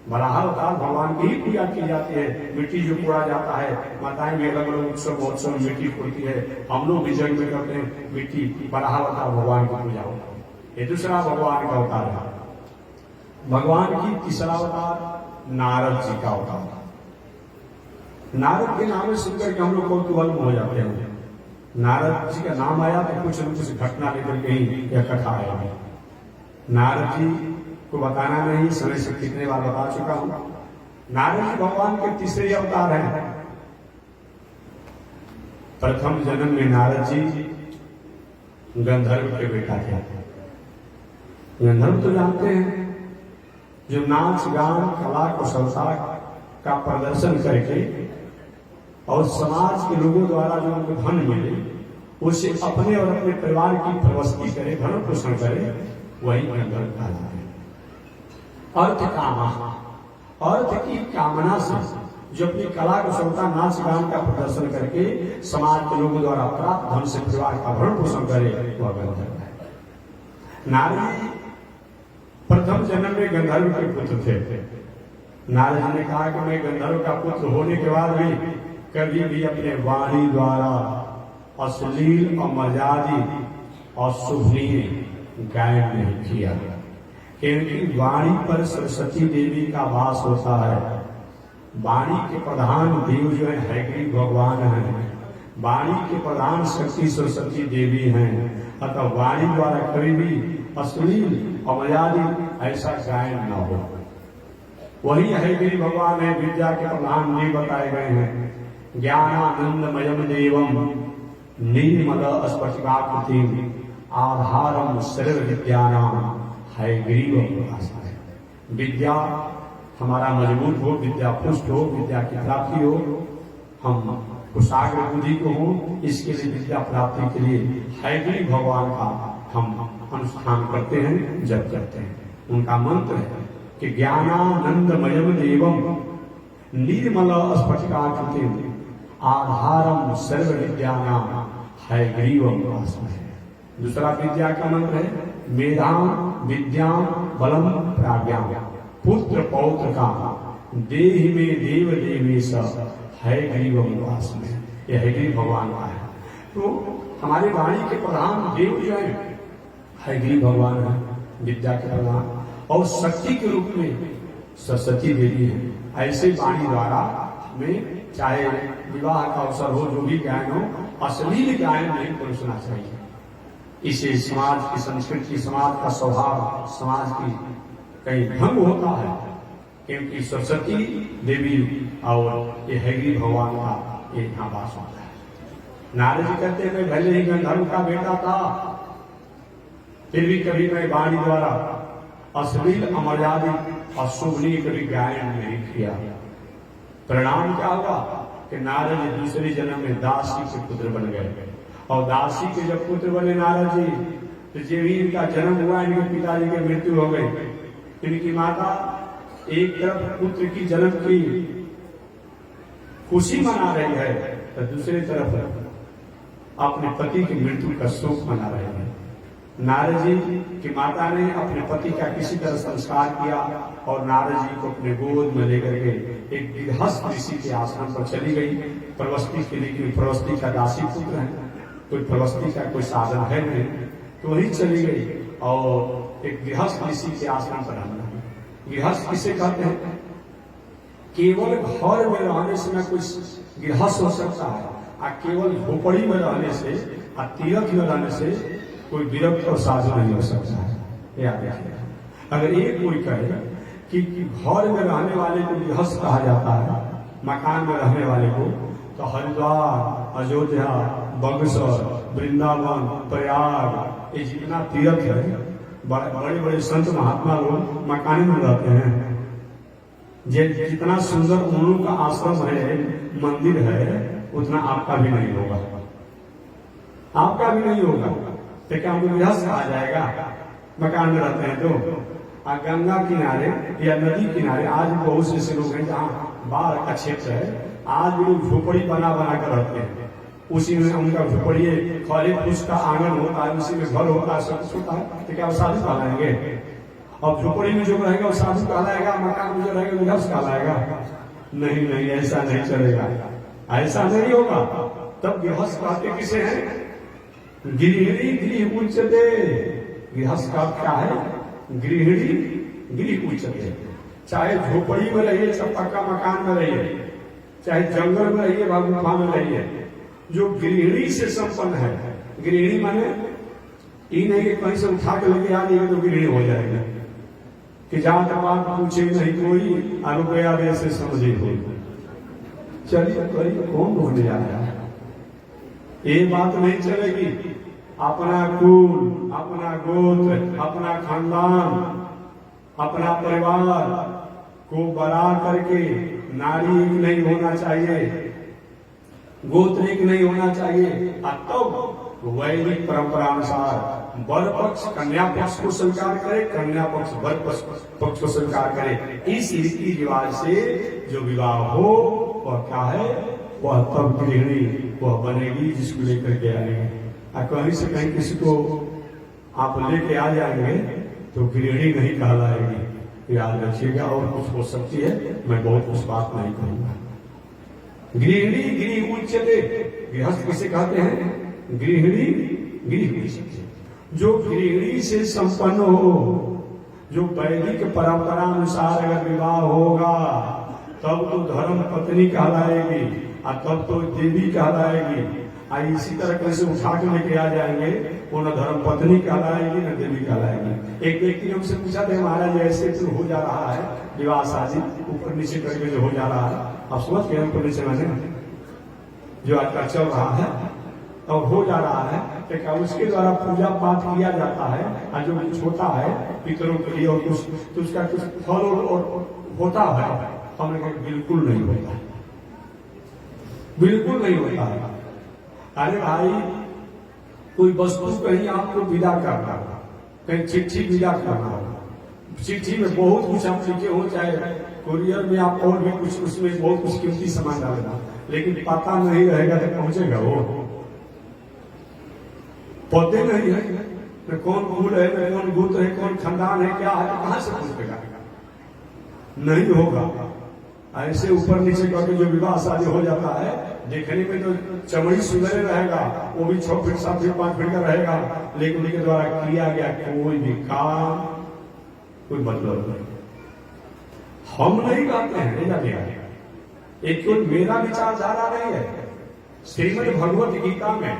बराह अवतार भगवान की ही पूजा की जाती है। मिट्टी जो फोड़ा जाता है, माताएं भी अलग अलग उत्सव महोत्सव में मिट्टी फोड़ती है, हम लोग भी जग में करते हैं मिट्टी, बराह अवतार भगवान की पूजा होती है। ये दूसरा भगवान का अवतार है। भगवान की तीसरा अवतार नारद जी का अवतार। नारद के नाम सुनकर के हम लोग कौतूहल हो जाते हैं। नारद जी का नाम आया तो कुछ न कुछ घटना लेकर के ही यह कथा आया। नारद जी को बताना नहीं, समय से कितने बार बता चुका हूं। नारद जी भगवान के तीसरे अवतार हैं। प्रथम जन्म में नारद जी गंधर्व के बेटा थे। गंधर्व तो जानते हैं, जो नाच गान कला कुशलता का प्रदर्शन करके और समाज के लोगों द्वारा जो उनको धन मिले उसे अपने और अपने परिवार की प्रवस्ती करे, धन पोषण करे, वही गंधर्व कहलाते हैं। अर्थ कामा, अर्थ की कामना से जो अपनी कला कुशलता नाच गान का प्रदर्शन करके समाज के लोगों द्वारा प्राप्त धन से परिवार का भरण पोषण करे, वह गंधर्व है। नारद प्रथम जन्म में गंधर्व के पुत्र थे। नारद जी ने कहा कि मैं गंधर्व का पुत्र होने के बाद भी कभी भी अपने वाणी द्वारा अश्लील और मर्यादी और शुभनीय गायन नहीं किया, क्योंकि वाणी पर सरस्वती देवी का वास होता है। वाणी के प्रधान देव जो है हैग्रीव भगवान है, वाणी के प्रधान शक्ति सरस्वती देवी हैं। अतः वाणी द्वारा कभी भी अश्लील अमर्यादित ऐसा गायन न हो। वही हैग्रीव भगवान है, विद्या के प्रधान देव बताए गए हैं। ज्ञानानंदमयम देवम निर्मल स्फटिकाकृतिम आधारम सर्व विद्यानाम हैग्रीव उपासना। विद्या हमारा मजबूत हो, विद्या पुष्ट हो, विद्या की प्राप्ति हो, हम कुशाग्र बुद्धि को हो, इसके लिए विद्या प्राप्ति के लिए हैग्रीव भगवान का हम अनुष्ठान करते हैं, जप करते हैं। उनका मंत्र है कि ज्ञानानंदमयम देवम निर्मल स्फटिकाकृतिम आधारम सर्व विद्यानाम हैग्रीवम उपासना। दूसरा विद्या का मंत्र है मेधाम विद्याम बलम प्राज्ञाम पुत्र पौत्र का देह में देव देवेश हैग्रीवम उपासना। यह हैग्रीव भगवान का है। तो हमारे वाणी के प्रधान देव जो है हैग्रीव भगवान है, विद्या के प्रधान, और शक्ति के रूप में सरस्वती देवी है। ऐसे वाणी द्वारा हमें चाहे विवाह का अवसर हो, जो भी गायन हो, अश्लील गायन नहीं परोसना चाहिए। इसे समाज की संस्कृति, समाज का स्वभाव, समाज की कहीं भंग होता है, क्योंकि सरस्वती देवी और ये हैग्रीव भगवान का ये यहाँ वास होता है। नारद जी कहते हैं मैं भले ही गंधर्व का बेटा था, फिर भी कभी मैं वाणी द्वारा अश्लील अमर्यादित अशोभनीय कभी गायन नहीं किया। परिणाम क्या हुआ कि नारद जी दूसरे जन्म में दासी के पुत्र बन गए, और दासी के जब पुत्र बने नारद जी, तो जब भी इनका जन्म हुआ, इनके पिताजी की मृत्यु हो गई। इनकी माता एक तरफ पुत्र की जन्म की खुशी मना रही है, तो दूसरी तरफ अपने पति की मृत्यु का शोक मना रही है। नारद जी की माता ने अपने पति का किसी तरह संस्कार किया और नारद जी को अपने गोद में लेकर के एक गृहस्थ ऋषि के आश्रम पर चली गई। प्रवस्ती के लिए, प्रवस्ती का दासी पुत्र है, कोई प्रवस्ती का कोई साधन है नहीं, तो वहीं चली गई और एक गृहस्थ ऋषि के आश्रम पर रहना। गृहस्थ किसे कहते हैं? केवल घर में रहने से न कुछ गृहस्थ हो सकता है, और केवल झोपड़ी में रहने से और तीर्थ में रहने से कोई विरक्त और साधु नहीं हो सकता है। याद रखिएगा। अगर ये कोई कहे कि घर में रहने वाले को गृहस्थ कहा जाता है, मकान में रहने वाले को, तो हरिद्वार, अयोध्या, बक्सर, वृंदावन, प्रयाग, ये जितना तीर्थ है, बड़े बड़े संत महात्मा लोग मकान में रहते हैं। जितना सुंदर उन का आश्रम है, मंदिर है, उतना आपका भी नहीं होगा, आपका भी नहीं होगा। तो क्या हमको गृहस्थ कहा जाएगा? मकान में रहते हैं तो। गंगा किनारे या नदी किनारे आज बहुत से ऐसे लोग हैं जहाँ बाढ़ का क्षेत्र है, आज भी लोग झोपड़ी बना कर रहते हैं। उसी में उनका झोपड़ी खड़े फूस का आंगन होता है, उसी में घर होता है, सब कुछ होता है। तो क्या वो साधु कहलाएंगे? और झोपड़ी में जो रहेगा वो साधु कहलाएगा, मकान में जो रहेगा वो गृहस्थ कहलाएगा? नहीं नहीं, ऐसा नहीं चलेगा, ऐसा नहीं होगा। तब गृहस्थ कहते किसे हैं? गृहिणी गृह उच्चते। गृहस्थ का क्या है? गृहिणी गृह उच्चते। चाहे झोपड़ी में रहिए, चाहे पक्का मकान में रहिए, चाहे जंगल में रहिए, गुफा में रहिए, जो गृहिणी से संपन्न है। गृहिणी माने ये नहीं कि कहीं से उठा के लेके आ जाएगा तो गृहिणी हो जाएगा, कि जहां तक बात पूछे नहीं कोई, रुपया दे से समझे कोई। चलिए करिए, कौन ढूंढने जा रहा है? ये बात नहीं चलेगी। अपना कुल, अपना गोत्र, अपना खानदान, अपना परिवार को बड़ा करके नारी एक नहीं होना चाहिए, गोत्र एक नहीं होना चाहिए। तब वैदिक परंपरा अनुसार वर पक्ष कन्या पक्ष को स्वीकार करे, कन्या पक्ष वर पक्ष को स्वीकार करे। इस रीति रिवाज से जो विवाह हो वह क्या है? वह तब गृहिणी वह बनेगी जिसको लेकर के आएंगे। कहीं से कहीं किसी को आप लेके आ जाएंगे तो गृहिणी नहीं कहलाएगी, याद रखिएगा। और कुछ हो सकती है, मैं बहुत कुछ बात नहीं कहूंगा। गृहिणी गृह उच्चते। गृहस्थ किसे कहते हैं? गृहिणी गृह उच्चते। जो गृहिणी से संपन्न हो, जो वैदिक परंपरा अनुसार अगर विवाह होगा तब तो धर्म पत्नी कहलाएगी, और तब तो देवी कहलाएगी। इसी तरह कैसे उठा के लेके आ जाएंगे, वो न धर्म पत्नी कहलाएगी न देवी कहलाएगी। एक व्यक्ति ने हमसे पूछा था, महाराज ऐसे तो हो जा रहा है विवाह शादी ऊपर नीचे करके जो हो जा रहा है, आप समझ गए ऊपर नीचे मैंने जो आजकल चल रहा है और हो जा रहा है, तो क्या उसके द्वारा पूजा पाठ किया जाता है, और जो कुछ होता है पितरों के लिए और कुछ, तो उसका कुछ फल और होता है? हमने कहा बिल्कुल नहीं होता, बिल्कुल नहीं होता है। अरे भाई, कोई वस्तु कहीं आपको विदा करना, कहीं चिट्ठी विदा करना, चिट्ठी में बहुत कुछ आप लिखे हो, चाहे कुरियर में आप और भी कुछ, उसमें बहुत कुछ कीमती सामान डालना, लेकिन पता नहीं रहेगा तो पहुंचेगा वो? पौधे नहीं है, न कौन फूल है, न कौन गोत्र है, कौन खानदान है, क्या है, कहां से पहुंचेगा? नहीं होगा। ऐसे ऊपर नीचे करके जो विवाह शादी हो जाता है, देखने में तो चमड़ी सुंदर रहेगा, वो भी 6 फीट 7 फीट 5 फीट का रहेगा, लेकिन उनके द्वारा किया गया कोई भी काम कोई मतलब नहीं। हम नहीं कहते हैं, एक केवल मेरा विचारधारा नहीं है। श्रीमद् भगवत गीता में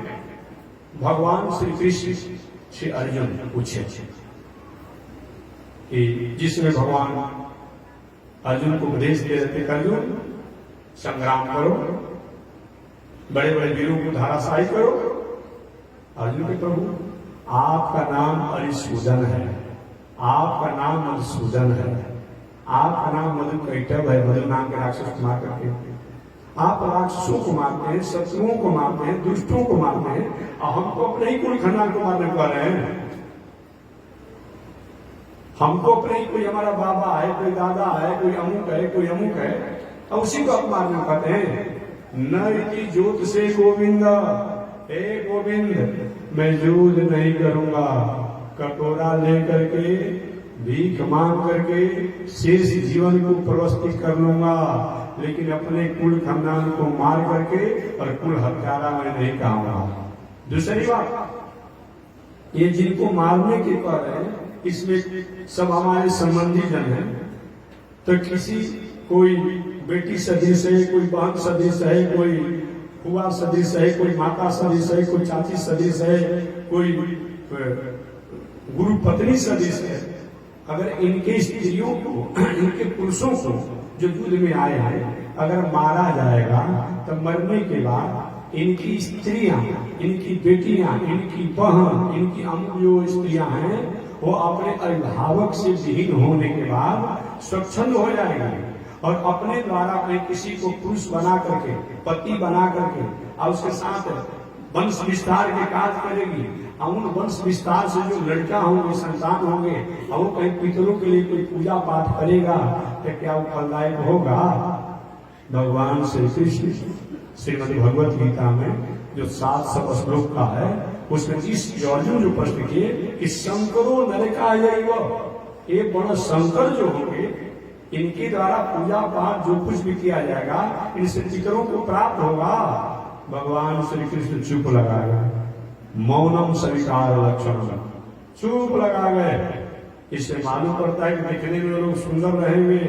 भगवान श्री कृष्ण श्री अर्जुन पूछे कि जिसमें भगवान अर्जुन को उपदेश दे रहे थे, अर्जुन संग्राम करो, बड़े बड़े वीरों को धाराशाही करो। अर्जुन के प्रभु, आपका नाम अरिसूदन है, आपका नाम मधुसूदन है, आपका नाम मधुकैटभ है, मधु नाम के राक्षस को मार करके आप राक्षसों को मारते हैं, शत्रुओं को मारते हैं, दुष्टों को मारते हैं, और हमको अपने ही कुल खानदान को मारने को आ रहे हैं। हमको अपने ही कोई हमारा बाबा है, कोई दादा है, कोई अमुक है, कोई अमुक है, और उसी को आप मारने पाते हैं। न की जोत से गोविंद, हे गोविंद मैं युद्ध नहीं करूंगा, कटोरा लेकर के भीख मांग करके शेष जीवन को प्रवस्थित कर लूंगा, लेकिन अपने कुल खानदान को मार करके और कुल हत्यारा मैं नहीं कहूंगा। दूसरी बात, ये जिनको मारने के कह रहे हैं इसमें सब हमारे संबंधी जन हैं। तो किसी कोई बेटी सदृश है, कोई बहन सदृश है, कोई फुआ सदृश है, कोई माता सदृश है, कोई चाची सदृश है, कोई गुरु पत्नी सदृश है। अगर इनके स्त्रियों को, इनके पुरुषों को जो युद्ध में आए हैं अगर मारा जाएगा तो मरने के बाद इनकी स्त्रियां, इनकी बेटियां, इनकी बहन, इनकी अमुक जो स्त्रियां हैं वो अपने अभिभावक से विहीन होने के बाद स्वच्छंद हो जाएंगे और अपने द्वारा अपने किसी को पुरुष बना करके, पति बना करके और उसके साथ वंश विस्तार के कार्य करेगी। और उन वंश विस्तार से जो लड़का होंगे, संतान होंगे, और वो कहीं पितरों के लिए कोई पूजा पाठ करेगा तो क्या वो फलदायक होगा? भगवान श्री कृष्ण श्रीमद् भगवत गीता में जो 700 श्लोक का है उसमें इस अर्जुन जो प्रश्न किए कि शंकरो नरका ये बड़ा शंकर जो होंगे इनके द्वारा पूजा पाठ जो कुछ भी किया जाएगा इनसे पितरों को प्राप्त होगा। भगवान श्री कृष्ण चुप लगा गए, मौनम स्वीकार लक्षण, चुप लगा गए। इससे मालूम पड़ता है कि देखने में लोग सुंदर रहेंगे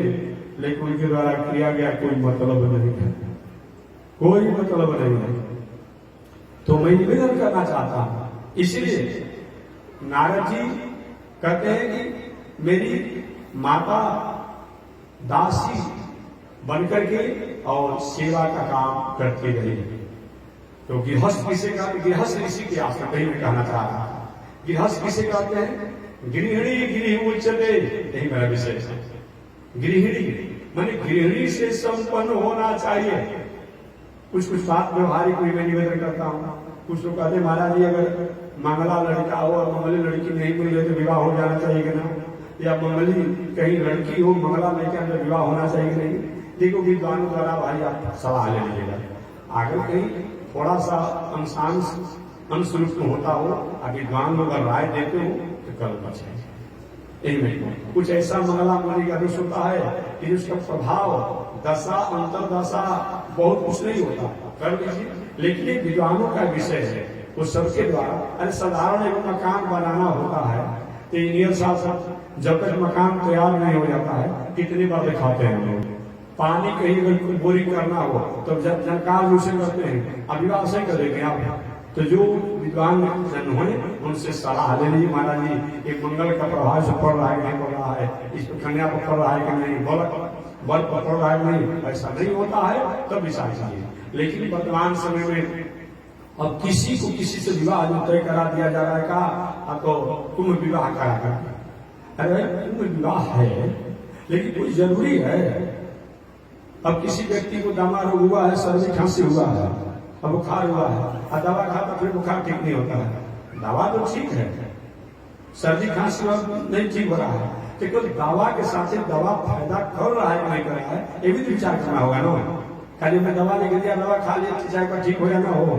लेकिन उनके द्वारा किया गया कोई मतलब नहीं है, कोई मतलब नहीं है। तो मैं निवेदन करना चाहता हूं, इसलिए नारद जी कहते हैं कि मेरी माता दासी बनकर के और सेवा का काम करती रही। तो गृहस्थ किसे कहते? गृहस्थ ऋषि के आश्रम कहीं मैं कहना चाह रहा था। गृहस्थ किसे कहते हैं? गृहिणी गृह उच्चते, यही मेरा विषय है। गृहिणी माने गृहिणी से संपन्न होना चाहिए। कुछ बात व्यवहारिक हुई मैं निवेदन करता हूँ। कुछ लोग कहते महाराज जी अगर मंगला लड़का हो और मंगली लड़की नहीं मिल रही तो विवाह हो जाना चाहिए कि ना, या मंगली कहीं लड़की हो मंगला लड़का तो विवाह होना चाहिए नहीं। देखो विद्वानों द्वारा भाई आप सलाह ले लीजिएगा, अगर कहीं थोड़ा सा अंश रूप में होता हो, अब विद्वान लोग अगर राय देते हो तो कल बचे। कुछ ऐसा मंगला मंगली का दोष होता है कि उसका प्रभाव दशा अंतरदशा बहुत कुछ नहीं होता, कर लीजिए। लेकिन ये विद्वानों का विषय है, वो सबके द्वारा। अरे साधारण एक मकान बनाना होता है तो इंजीनियर साहब जब तक मकान तैयार नहीं हो जाता है कितनी बार दिखाते हैं लोग। पानी कहीं अगर बोरिंग करना हो तो जब जानकार उसे करते हैं, अभिवाह से करेंगे आप। तो जो विद्वान जन हुए उनसे सलाह ले लीजिए, महाराज जी एक मंगल का प्रभाव से पड़ रहा है नहीं पड़ रहा है, इस पर कन्या पर पड़ रहा है कि नहीं, बल पर पड़ रहा है नहीं, ऐसा नहीं होता है तब विचार कीजिए। लेकिन वर्तमान समय में अब किसी को किसी से विवाह जो तय करा दिया जा रहा है का तो तुम विवाह करा कर। अरे तुम विवाह है लेकिन कोई जरूरी है? अब किसी व्यक्ति को दमा रोग हुआ है, सर्दी खांसी हुआ है, अब बुखार हुआ है, और दवा खाता फिर बुखार ठीक नहीं होता है। दवा तो ठीक है, सर्दी खांसी नहीं ठीक हो रहा है, लेकिन दवा के साथ दवा फायदा कर रहा है नहीं कर रहा है, ये भी तो विचार करना होगा ना। खाली मैं दवा लेके दिया, दवा खा लिया, चाहे पर ठीक हो जाना हो,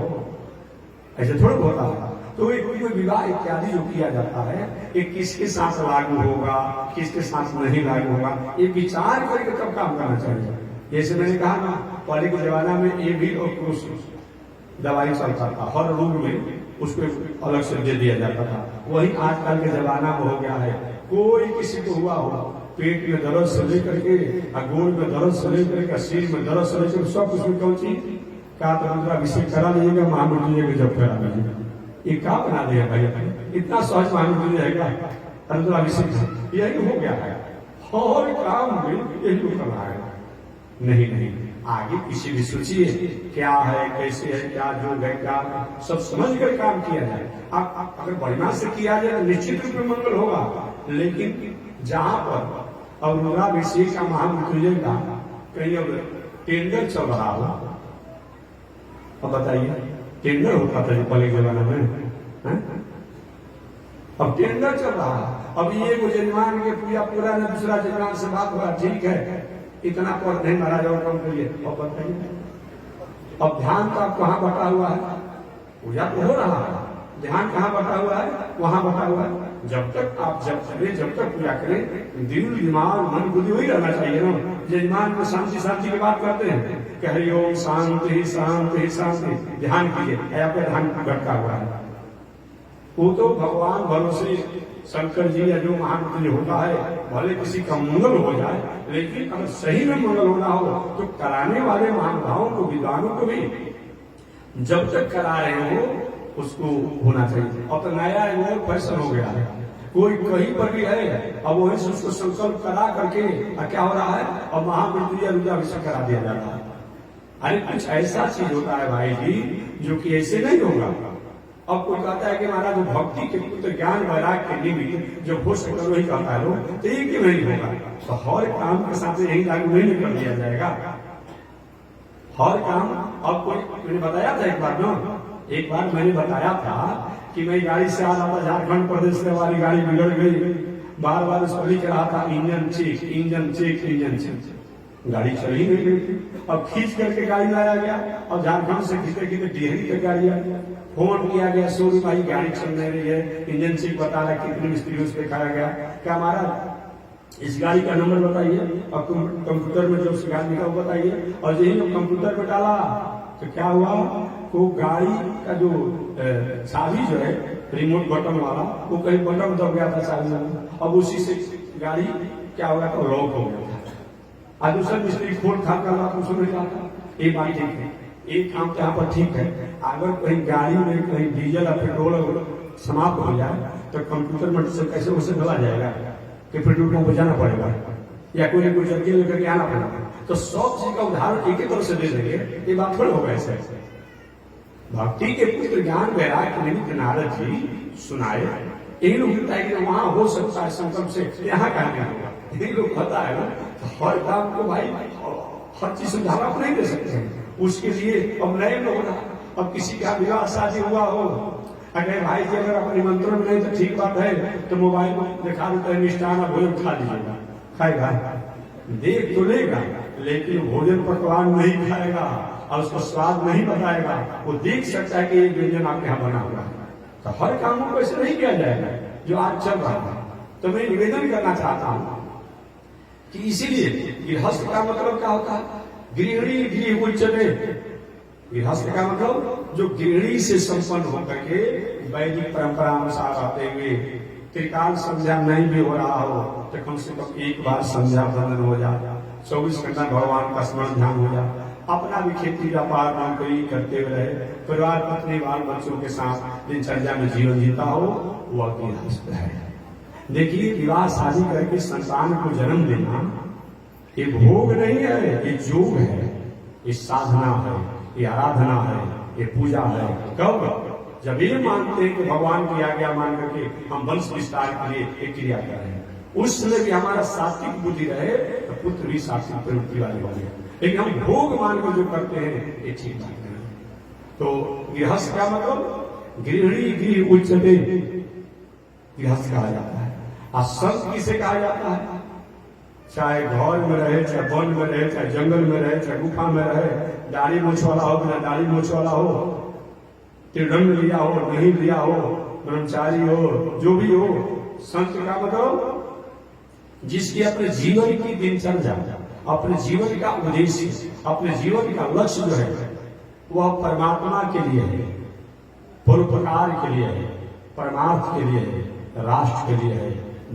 ऐसे थोड़ा होता है। तो एक कोई विवाह इत्यादि जो किया जाता है ये किसके साथ लागू होगा, किसके साथ नहीं लागू होगा, ये विचार करके कब काम करना चाहिए। जैसे मैंने कहा ना, पहले के जमाना में ये भी और पुरुष दवाई चलता था, हर रोग में उसको अलग से दे दिया जाता था। वही आजकल के जमाना में हो गया है, कोई किसी को हुआ हो, पेट में दर्द से लेकर के, गोड़ में दर्द से लेकर के, सिर में दर्द से लेकर सब कुछ में कौन चीज का अभिषेक करा लीजिएगा, महामंत्री जी जब करा लीजिएगा। ये क्या बना दिया भाई, इतना सहज महामंत्री रहेगा अभिषेक, यही हो गया है। और काम में यही कर रहा है। नहीं, आगे किसी भी सोचिए क्या है, कैसे है, क्या योग है, क्या सब समझ कर काम किया जाए। आप अगर बढ़िया से किया जाए तो निश्चित रूप में मंगल होगा। लेकिन जहां पर अभिषेक का महामृत्युंजय का कहीं अब टेंडर चल रहा हो, अब बताइए टेंडर होता था पहले के जमाने में, अब टेंडर चल रहा है। अब ये को यजमान के पूरा ने दूसरा यजमान से बात हुआ, ठीक है इतना पर नहीं महाराज और कम करिए, और बताइए अब ध्यान तो आप कहाँ बटा हुआ है, पूजा तो हो रहा है ध्यान कहाँ बटा हुआ है? वहां बटा हुआ है। जब तक आप जब करें, जब तक पूजा करें, दिल दिमाग मन बुद्धि वही रहना चाहिए ना। यजमान में शांति शांति की बात करते हैं कि हरि ओम शांति शांति शांति, ध्यान कीजिए, आपका ध्यान भटका हुआ है। वो तो भगवान भरोसे शंकर जी या जो महान होता है, भले किसी का मंगल हो जाए, लेकिन अगर सही में मंगल होना हो तो कराने वाले महानुभावों को, विद्वानों को भी जब तक करा रहे हो उसको होना चाहिए। और तो नया वो फैशन हो गया है, कोई कहीं पर भी है, अब वही से उसको संकल्प करा करके क्या हो रहा है, अब महामंत्री या रुद्राभिषेक करा दिया जाता है। अरे कुछ ऐसा चीज होता है भाई जी जो कि ऐसे नहीं होगा। अब कोई कहता है कि महाराज जो भक्ति के पुत्र ज्ञान वैराग के निमित्त जो हो सकता है वही कहता है लोग, तो ये क्यों नहीं होगा? तो हर काम के साथ यही लागू नहीं कर दिया जाएगा। हर काम, अब कोई, मैंने बताया था एक बार मैंने बताया था कि मैं गाड़ी से आ रहा था झारखंड प्रदेश से, हमारी गाड़ी बिगड़ गई, बार बार उस पर लिख रहा था engine check engine check engine check, गाड़ी चल ही नहीं गई। अब खींच करके गाड़ी लाया गया और झारखंड से खींचते खींचते डिहरी तक गाड़ी आ गया। फोन किया गया, शोरूम भाई गाड़ी चल नहीं रही है, इंजन चेक बता रहा, कितने मिस्त्री उस पर खाया गया, क्या हमारा इस गाड़ी का नंबर बताइए, और कंप्यूटर में जो उस गाड़ी लिखा वो बताइए। और यही जब कंप्यूटर में डाला तो क्या हुआ, वो गाड़ी का जो चाबी जो है रिमोट बटन वाला, वो कहीं बटन दब गया था चाबी में, अब उसी से गाड़ी क्या हो गया था, लॉक हो गया था। आज दूसरा मिस्त्री खोल खा कर उसको नहीं आता। ये बात ठीक है, एक काम यहाँ पर ठीक है, अगर कहीं गाड़ी में कहीं डीजल या पेट्रोल समाप्त हो जाए तो कंप्यूटर में से कैसे उसे डला जाएगा कि पेट्रोल पंप जाना पड़ेगा या कोई ना कोई जल्दी लेकर के आना पड़ेगा। तो सब चीज का उदाहरण एक ही तरह से दे देंगे, ये बात थोड़ा होगा ऐसे। भक्ति के पुत्र ज्ञान वैराग के निमित्त नारद जी सुनाए, यही लोग कहता है कि वहां हो सकता है संकल्प से, यहाँ क्या होगा, यही लोग कहता है ना। तो हर काम को भाई हर चीज सुझाव आप नहीं दे सकते हैं, उसके लिए अब नए लोग ना, अब किसी का विवाह शादी हुआ हो, अगर भाई जी अगर आप निमंत्रण में नहीं तो ठीक बात है, तो मोबाइल में दिखा देते हैं मिष्ठान भोजन खा लीजिएगा, खाएगा, देख तो लेगा लेकिन भोजन पकवान नहीं खाएगा और उसको स्वाद नहीं बताएगा। वो देख सकता है कि ये व्यंजन आपके यहाँ बना हुआ है। तो हर काम को ऐसे नहीं किया जाएगा जो आज चल रहा है। तो मैं निवेदन करना चाहता हूं कि इसीलिए गृहस्थ का मतलब क्या होता है, गृहिणी गृह उच्चते। गृहस्थ का मतलब जो गृहिणी से संपन्न होकर के वैदिक परंपरा अनुसार आते हुए त्रिकाल संध्या नहीं भी हो रहा हो तो कम से कम एक बार संध्या बंधन हो जाए, 24 घंटा भगवान का स्मरण ध्यान हो जाए, अपना भी खेती व्यापार नौकरी करते हुए रहे, परिवार पत्नी बाल बच्चों के साथ दिनचर्या में जीवन जीता हो, वह गृहस्थ है। देखिए, विवाह शादी करके संतान को जन्म देना ये भोग नहीं है, ये योग है, ये साधना है, ये आराधना है, ये पूजा है। कब? जब ये मानते हैं कि भगवान की आज्ञा मान करके हम वंश विस्तार के लिए एक क्रिया कर रहे हैं, उस समय भी हमारा सात्विक बुद्धि रहे तो पुत्र भी सात्विक प्रवृत्ति वाले बने। लेकिन हम भोग मान कर जो करते हैं ये ठीक बात नहीं। तो गृहस्थ का मतलब गृहिणी गृह उच्चते गृहस्थ कहा जाता है। और संत किसे कहा जाता है? चाहे घर में रहे, चाहे वन में रहे, चाहे जंगल में रहे, चाहे गुफा में रहे, दाढ़ी मूछ वाला हो, बिना दाढ़ी मूछ वाला हो, त्रिदंड लिया हो, नहीं लिया हो, ब्रह्मचारी हो, जो भी हो, संत का मतलब जिसकी अपने जीवन की दिनचर्या, अपने जीवन का उद्देश्य, अपने जीवन का लक्ष्य जो है वह परमात्मा के लिए है, परोपकार के लिए है, परमार्थ के लिए है, राष्ट्र के लिए है,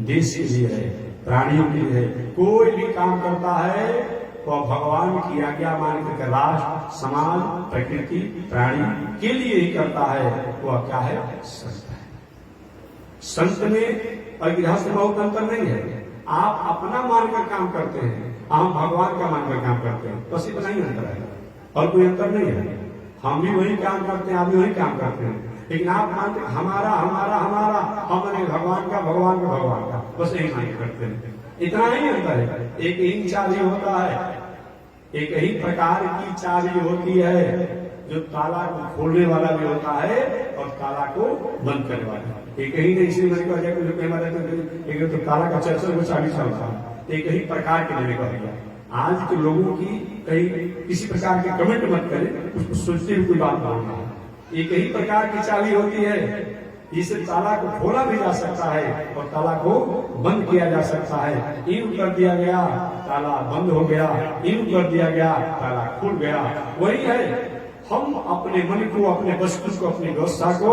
देश के लिए है, प्राणियों के लिए है। कोई भी काम करता है वह भगवान की आज्ञा मान करके राष्ट्र, समाज, प्रकृति, प्राणी के लिए ही करता है। वह क्या है? संत है। संत में और गृहस्थ में बहुत अंतर नहीं है। आप अपना मानकर काम करते हैं, हम भगवान का मानकर काम करते हैं, बस इतना ही अंतर है और कोई अंतर नहीं है। हम भी वही काम करते हैं, आप भी वही काम करते हैं, लेकिन आप मानते हमारा हमारा हमारा, हमने भगवान का भगवान का भगवान का, बस यही मान करते हैं। इतना ही अंतर है। एक ही चाबी होता है, एक ही प्रकार की चाबी होती है, जो ताला को खोलने वाला भी होता है और ताला को बंद करने वाला। एक ही नहीं, इसलिए मैंने कहा जाए एक तो ताला का चर्चा को चाबी चलता है, एक ही प्रकार के मैंने कह दिया। आज के लोगों की कहीं किसी प्रकार के कमेंट मत करें, उसको सोचते हुए कोई बात बोलना है। एक ही प्रकार की चाबी होती है, इस ताला को खोला भी जा सकता है और ताला को बंद किया जा सकता है। इन कर दिया गया ताला बंद हो गया, इन कर दिया गया ताला खुल गया। वही है, हम अपने मन को, अपने वस्तु को, अपनी व्यवस्था को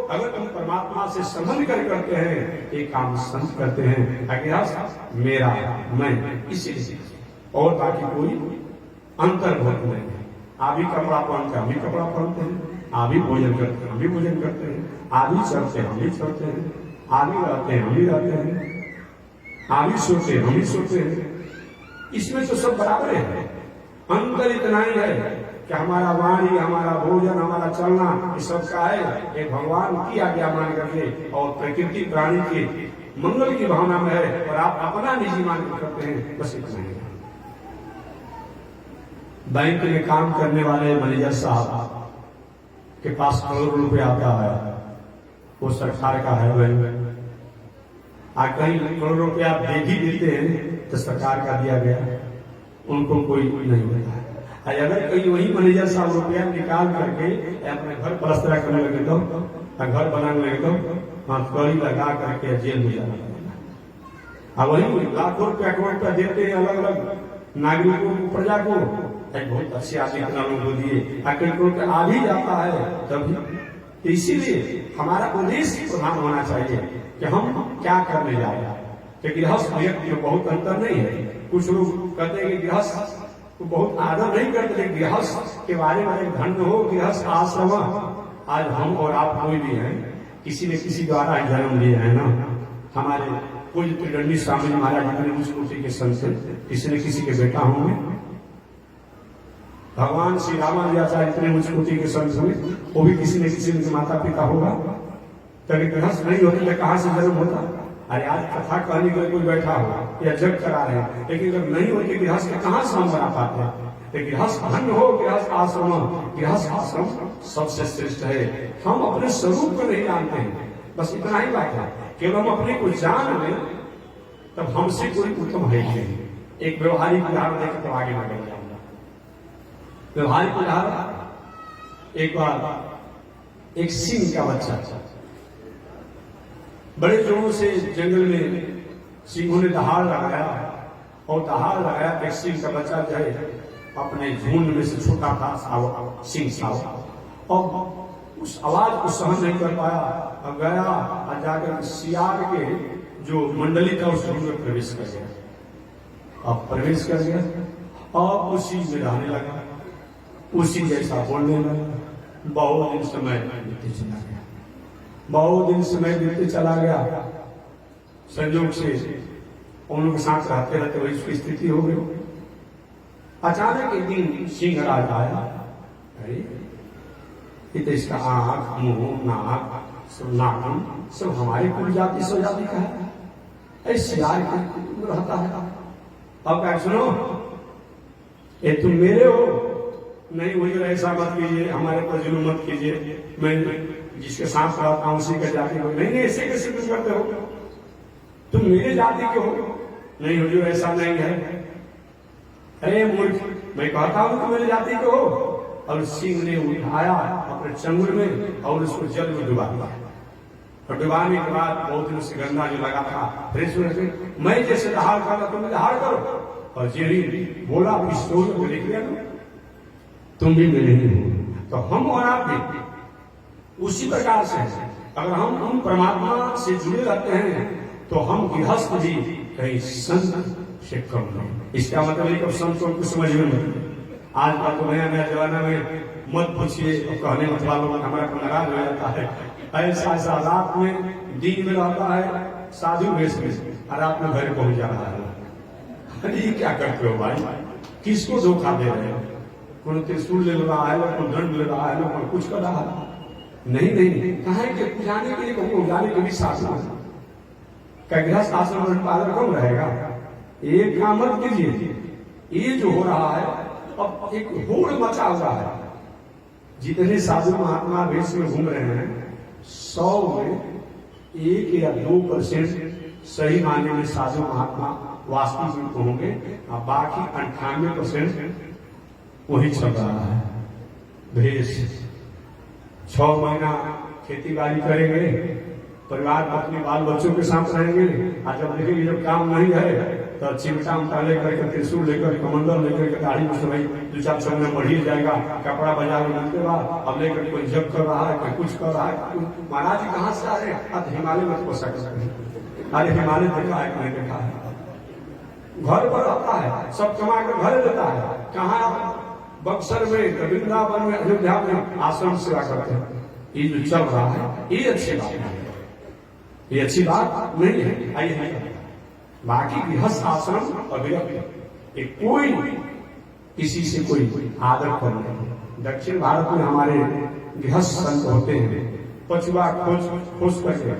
अगर हम परमात्मा से संबंध कर करते हैं, एक काम संत करते हैं अज्ञात मेरा मैं, इसी और बाकी कोई अंतर्भूत नहीं है। आप ही कपड़ा पहनते हैं, हम ही कपड़ा पहनते हैं, आप ही भोजन करते हैं, हम भी भोजन करते हैं, आप ही चलते हैं, हम ही चलते हैं, आप ही रहते हैं, हम ही रहते हैं, आप ही सोते हैं, हम ही सोते हैं। इसमें तो सब बराबर है। अंतर इतना ही है कि हमारा वाणी, हमारा भोजन, हमारा चलना, ये सब का है एक भगवान की आज्ञा मान करके और प्रकृति प्राणी के मंगल की भावना में है, और आप अपना निजी मान कर करते हैं, बस इतना ही। बैंक में काम करने वाले मैनेजर साहब के पास करोड़ों रुपए आता है, वो सरकार का है बैंक, कहीं करोड़ रुपया दे भी देते हैं तो सरकार का दिया गया, उनको कोई नहीं मिलता है। अगर कहीं वही मैनेजर साहब रुपया निकाल करके अपने घर पलस्तरा करने लगे तो, घर बनाने लगे तो कड़ी लगा करके जेल में जाना पड़ेगा। वही लाखों रुपया करोड़ रुपया देते हैं अलग अलग नागरिकों को, प्रजा को, एक बहुत अच्छे आदमी इतना लोग को दिए, आखिर को आ भी जाता है तभी। तो इसीलिए हमारा उद्देश्य प्रधान होना चाहिए कि हम क्या करने जा रहे हैं। कि गृहस्थ व्यक्ति में बहुत अंतर नहीं है। कुछ लोग कहते हैं कि गृहस्थ को बहुत आदर नहीं करते, गृहस्थ के बारे में एक धन्य हो गृहस्थ आश्रम। आज हम और आप कोई भी हैं, किसी ने किसी द्वारा जन्म लिया है ना। हमारे कोई त्रिदंडी स्वामी महाराज जितने उस कोटि के संत, किसी न किसी के बेटा होंगे। भगवान श्री रामानुजाचार्य इतने उच्च कोटि के संत हुए, वो भी किसी न किसी के माता पिता होगा। तभी गृहस्थ नहीं होते तो कहां से जन्म होता। अरे आज कथा कहने के लिए कोई बैठा हो या जग करा रहे हैं, लेकिन अगर नहीं होते गृहस्थ कहां से हम बना पाते हैं। गृहस्थ धन्य हो गृहस्थ आश्रम, गृहस्थ आश्रम सबसे श्रेष्ठ है। हम अपने स्वरूप को नहीं जानते हैं, बस इतना ही बात है। केवल हम अपने को जान लें तब हमसे कोई उत्तम है नहीं। एक व्यवहारिक उदाहरण देकर तो आगे बढ़ जाऊंगा। व्यवहारिक उदाहरण, एक बार एक सिंह का बच्चा बड़े जोरों से जंगल में सिंहों ने दहाड़ लगाया, और दहाड़ लगाया एक सिंह का बच्चा जो है अपने झुंड में से छोटा था सिंह साहब, और उस आवाज को सहन नहीं कर पाया और गया और जाकर सियार के जो मंडली था उस झुंड में प्रवेश कर गया। अब प्रवेश कर गया और उसी में रहने लगा, उसी जैसा बोलने लगा। बहुत दिन समय बीतते चला गया, बहुत दिन समय बीतते चला गया। संयोग से उन लोग के साथ रहते रहते वही उसकी स्थिति हो गई। अचानक एक दिन सिंह राज आया। अरे तो इसका आंख, मुंह, नाक, नाखून सब हमारी कुल जाति स्वजाति का है, ऐसे यार रहता है। अब क्या सुनो, ये तुम मेरे हो, नहीं वही ऐसा मत कीजिए, हमारे पर जुल्म मत कीजिए, मैं जिसके साथ रहता हूं उसी का जाति हो। नहीं ऐसे कैसे तुम करते हो, तुम मेरे जाति के हो। नहीं हुजूर ऐसा नहीं है। अरे मूर्ख, मैं कहता हूं तुम मेरे जाति के हो। और सिंह ने उठाया अपने चंगुल में और उसको जल में डुबा दिया, और डुबाने के बाद बहुत दिन से गंदा जो लगा था फ्रेश होने से, मैं जैसे दहाड़ खाता तुम दहाड़ करो। और जेरी बोला पिस्तौल को लिख लिया, तुम भी मेरे ही हो। तो हम और आप भी उसी प्रकार से अगर हम परमात्मा से जुड़े रहते हैं तो हम गृहस्थ भी कहीं संत से कम नहीं। इसका मतलब है कि संत को समझ में नहीं। आज का तो नया नया जमाना में मत पूछिए, कहने मत वालों हमारा को नाराज हो जाता है। ऐसा ऐसा रात में दिन में रहता है साधु वेश में, और रात में घर पहुंच जा रहा है। अरे क्या करते हो भाई, किसको धोखा दे रहे हो? कौन त्रिशूल ले रहा है, कौन दंड ले रहा है, कौन कुछ कर रहा है। नहीं नहीं, कहा है कि जाने के लिए कहूँ जाने के भी शासन क्या गृहस्थ आश्रम में पालन कौन रहेगा? एक काम मत कीजिए। ये जो हो रहा है अब एक होड़ मचा हुआ है। जितने साधु महात्मा वेश में घूम रहे हैं 100 में 1 या 2% सही मायने में साधु महात्मा वास्तविक रूप होंगे, और बाकी 98% वही चल रहा है। भेष 6 महीना खेती बाड़ी करेंगे, परिवार अपने बाल बच्चों के साथ रहेंगे। और जब देखेंगे जब काम नहीं है तो चिमटा उमटा लेकर के, त्रिशूल लेकर, कमंडल लेकर के, दाढ़ी में भाई 2-4 सौ में बढ़िए जाएगा। कपड़ा बाजार में मिलते बाद अब लेकर कोई जब कर रहा है, कोई कुछ कर रहा है। महाराज जी कहाँ से आ रहे हैं? अब हिमालय में पोसा कर सकते। अरे हिमालय देखा है कि नहीं देखा है? घर पर रहता है, सब कमा कर घर देता है। कहाँ आप बक्सर में, वृंदावन में, अयोध्या में आश्रम सेवा करते हैं। ये जो चल रहा है ये अच्छी बात नहीं है, ये अच्छी बात नहीं है। आइए बाकी गृहस्थ आश्रम और विरक्त कोई किसी से कोई आदर कर नहीं। दक्षिण भारत में हमारे गृहस्थ संत होते हैं, पछुआ खोज करके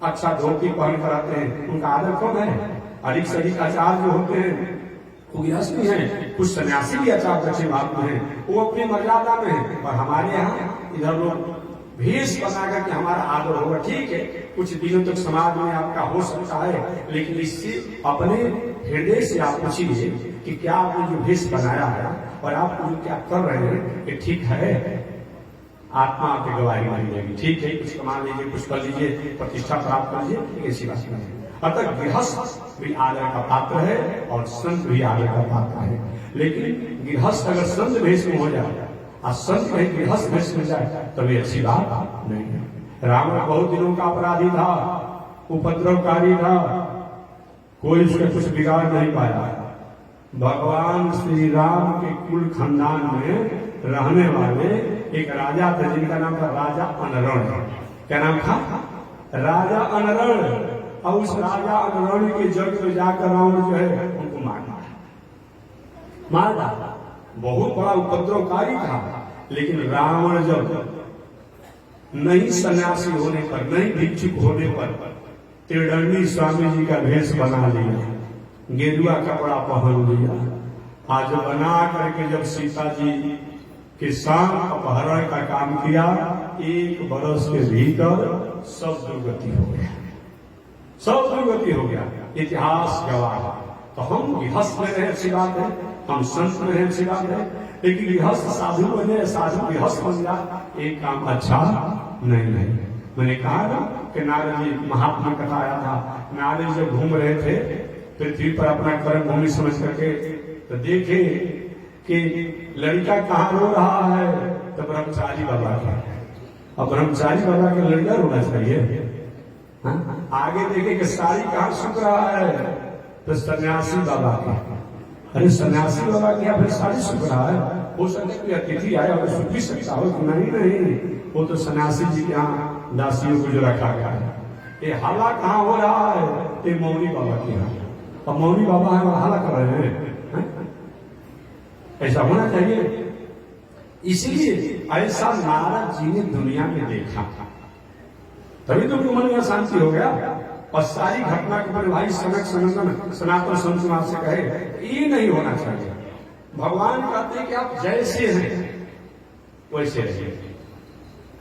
अच्छा धोती पहन कर आते हैं, उनका आदर कौन है? अधिक से अधिक आचार्य जो होते हैं वो गृहस्थ भी हैं, कुछ सन्यासी भी आचार्य दक्षिण भारत में हैं, वो अपनी मर्यादा में है। और हमारे यहाँ इधर लोग भेष बना करके हमारा आदर होगा, ठीक है, कुछ दिनों तक समाज में आपका हो सकता है, लेकिन इससे अपने हृदय से आप पूछिए कि क्या आपने जो भेष बनाया है और आप जो क्या कर रहे हैं ये ठीक है? आत्मा आपकी गवाही मानी जाएगी। ठीक है, कुछ कमा लीजिए, कुछ कर लीजिए, प्रतिष्ठा प्राप्त कर लीजिए, ऐसी बात नहीं है। अतः गृहस्थ भी आदर का पात्र है और संत भी आदर का पात्र है। लेकिन गृहस्थ अगर संत भेष में हो जाए और संत कहीं गृहस्थ भेष में जाए तभी अच्छी बात नहीं है। रावण बहुत दिनों का अपराधी था, उपद्रवकारी था, कोई उसका कुछ बिगाड़ नहीं पाया। भगवान श्री राम के कुल खानदान में रहने वाले एक राजा थे जिनका नाम था राजा अनरण। क्या नाम था? राजा अनरण। और उस राजा अनरण के जग में जाकर रावण जो है उनको मार डाला। बहुत बड़ा उपद्रवकारी था, लेकिन रावण जब नहीं सन्यासी होने पर, नहीं भिक्षुक होने पर त्रिदंडी स्वामी जी का भेष बना लिया, गेरुआ कपड़ा पहन लिया, आज बना करके जब सीता जी के साथ अपहरण का काम किया, 1 बरस के भीतर सब दुर्गति हो गया, सब दुर्गति हो गया। इतिहास गवाह है। तो हम गृहस्थ में रहे अच्छी बात है, हम संत में रहे अच्छी बात है, लेकिन गृहस्थ साधु बने, साधु गृहस्थ बन जाए एक काम अच्छा नहीं है। मैंने कहा ना कि नारद जी महात्मा कथा आया था, नारद जब घूम रहे थे पृथ्वी पर अपना कर्म भूमि समझ करके, तो देखे कि लड़का कहाँ रो रहा है, तो ब्रह्मचारी बाबा का। अब ब्रह्मचारी बाबा का लड़का रोना चाहिए? आगे देखे कि साड़ी कहाँ सूख रहा है, तो सन्यासी बाबा का। अरे सन्यासी बाबा के यहाँ फिर साड़ी सूख रहा है, हो सकता है अतिथि आया और सूख भी सकता हो। नहीं, वो तो सन्यासी जी के यहाँ दासियों को जो रखा गया है। ये हाला कहाँ हो रहा है? ये मौनी बाबा के यहाँ। अब मौनी बाबा है और हाला कर रहे हैं, ऐसा होना चाहिए। इसलिए ऐसा नारद जी ने दुनिया में देखा, तभी तो मन में शांति हो गया। और सारी घटना के ऊपर भाई सनातन संत समाज से कहे ये नहीं होना चाहिए। भगवान कहते हैं कि आप जैसे हैं वैसे रहिए,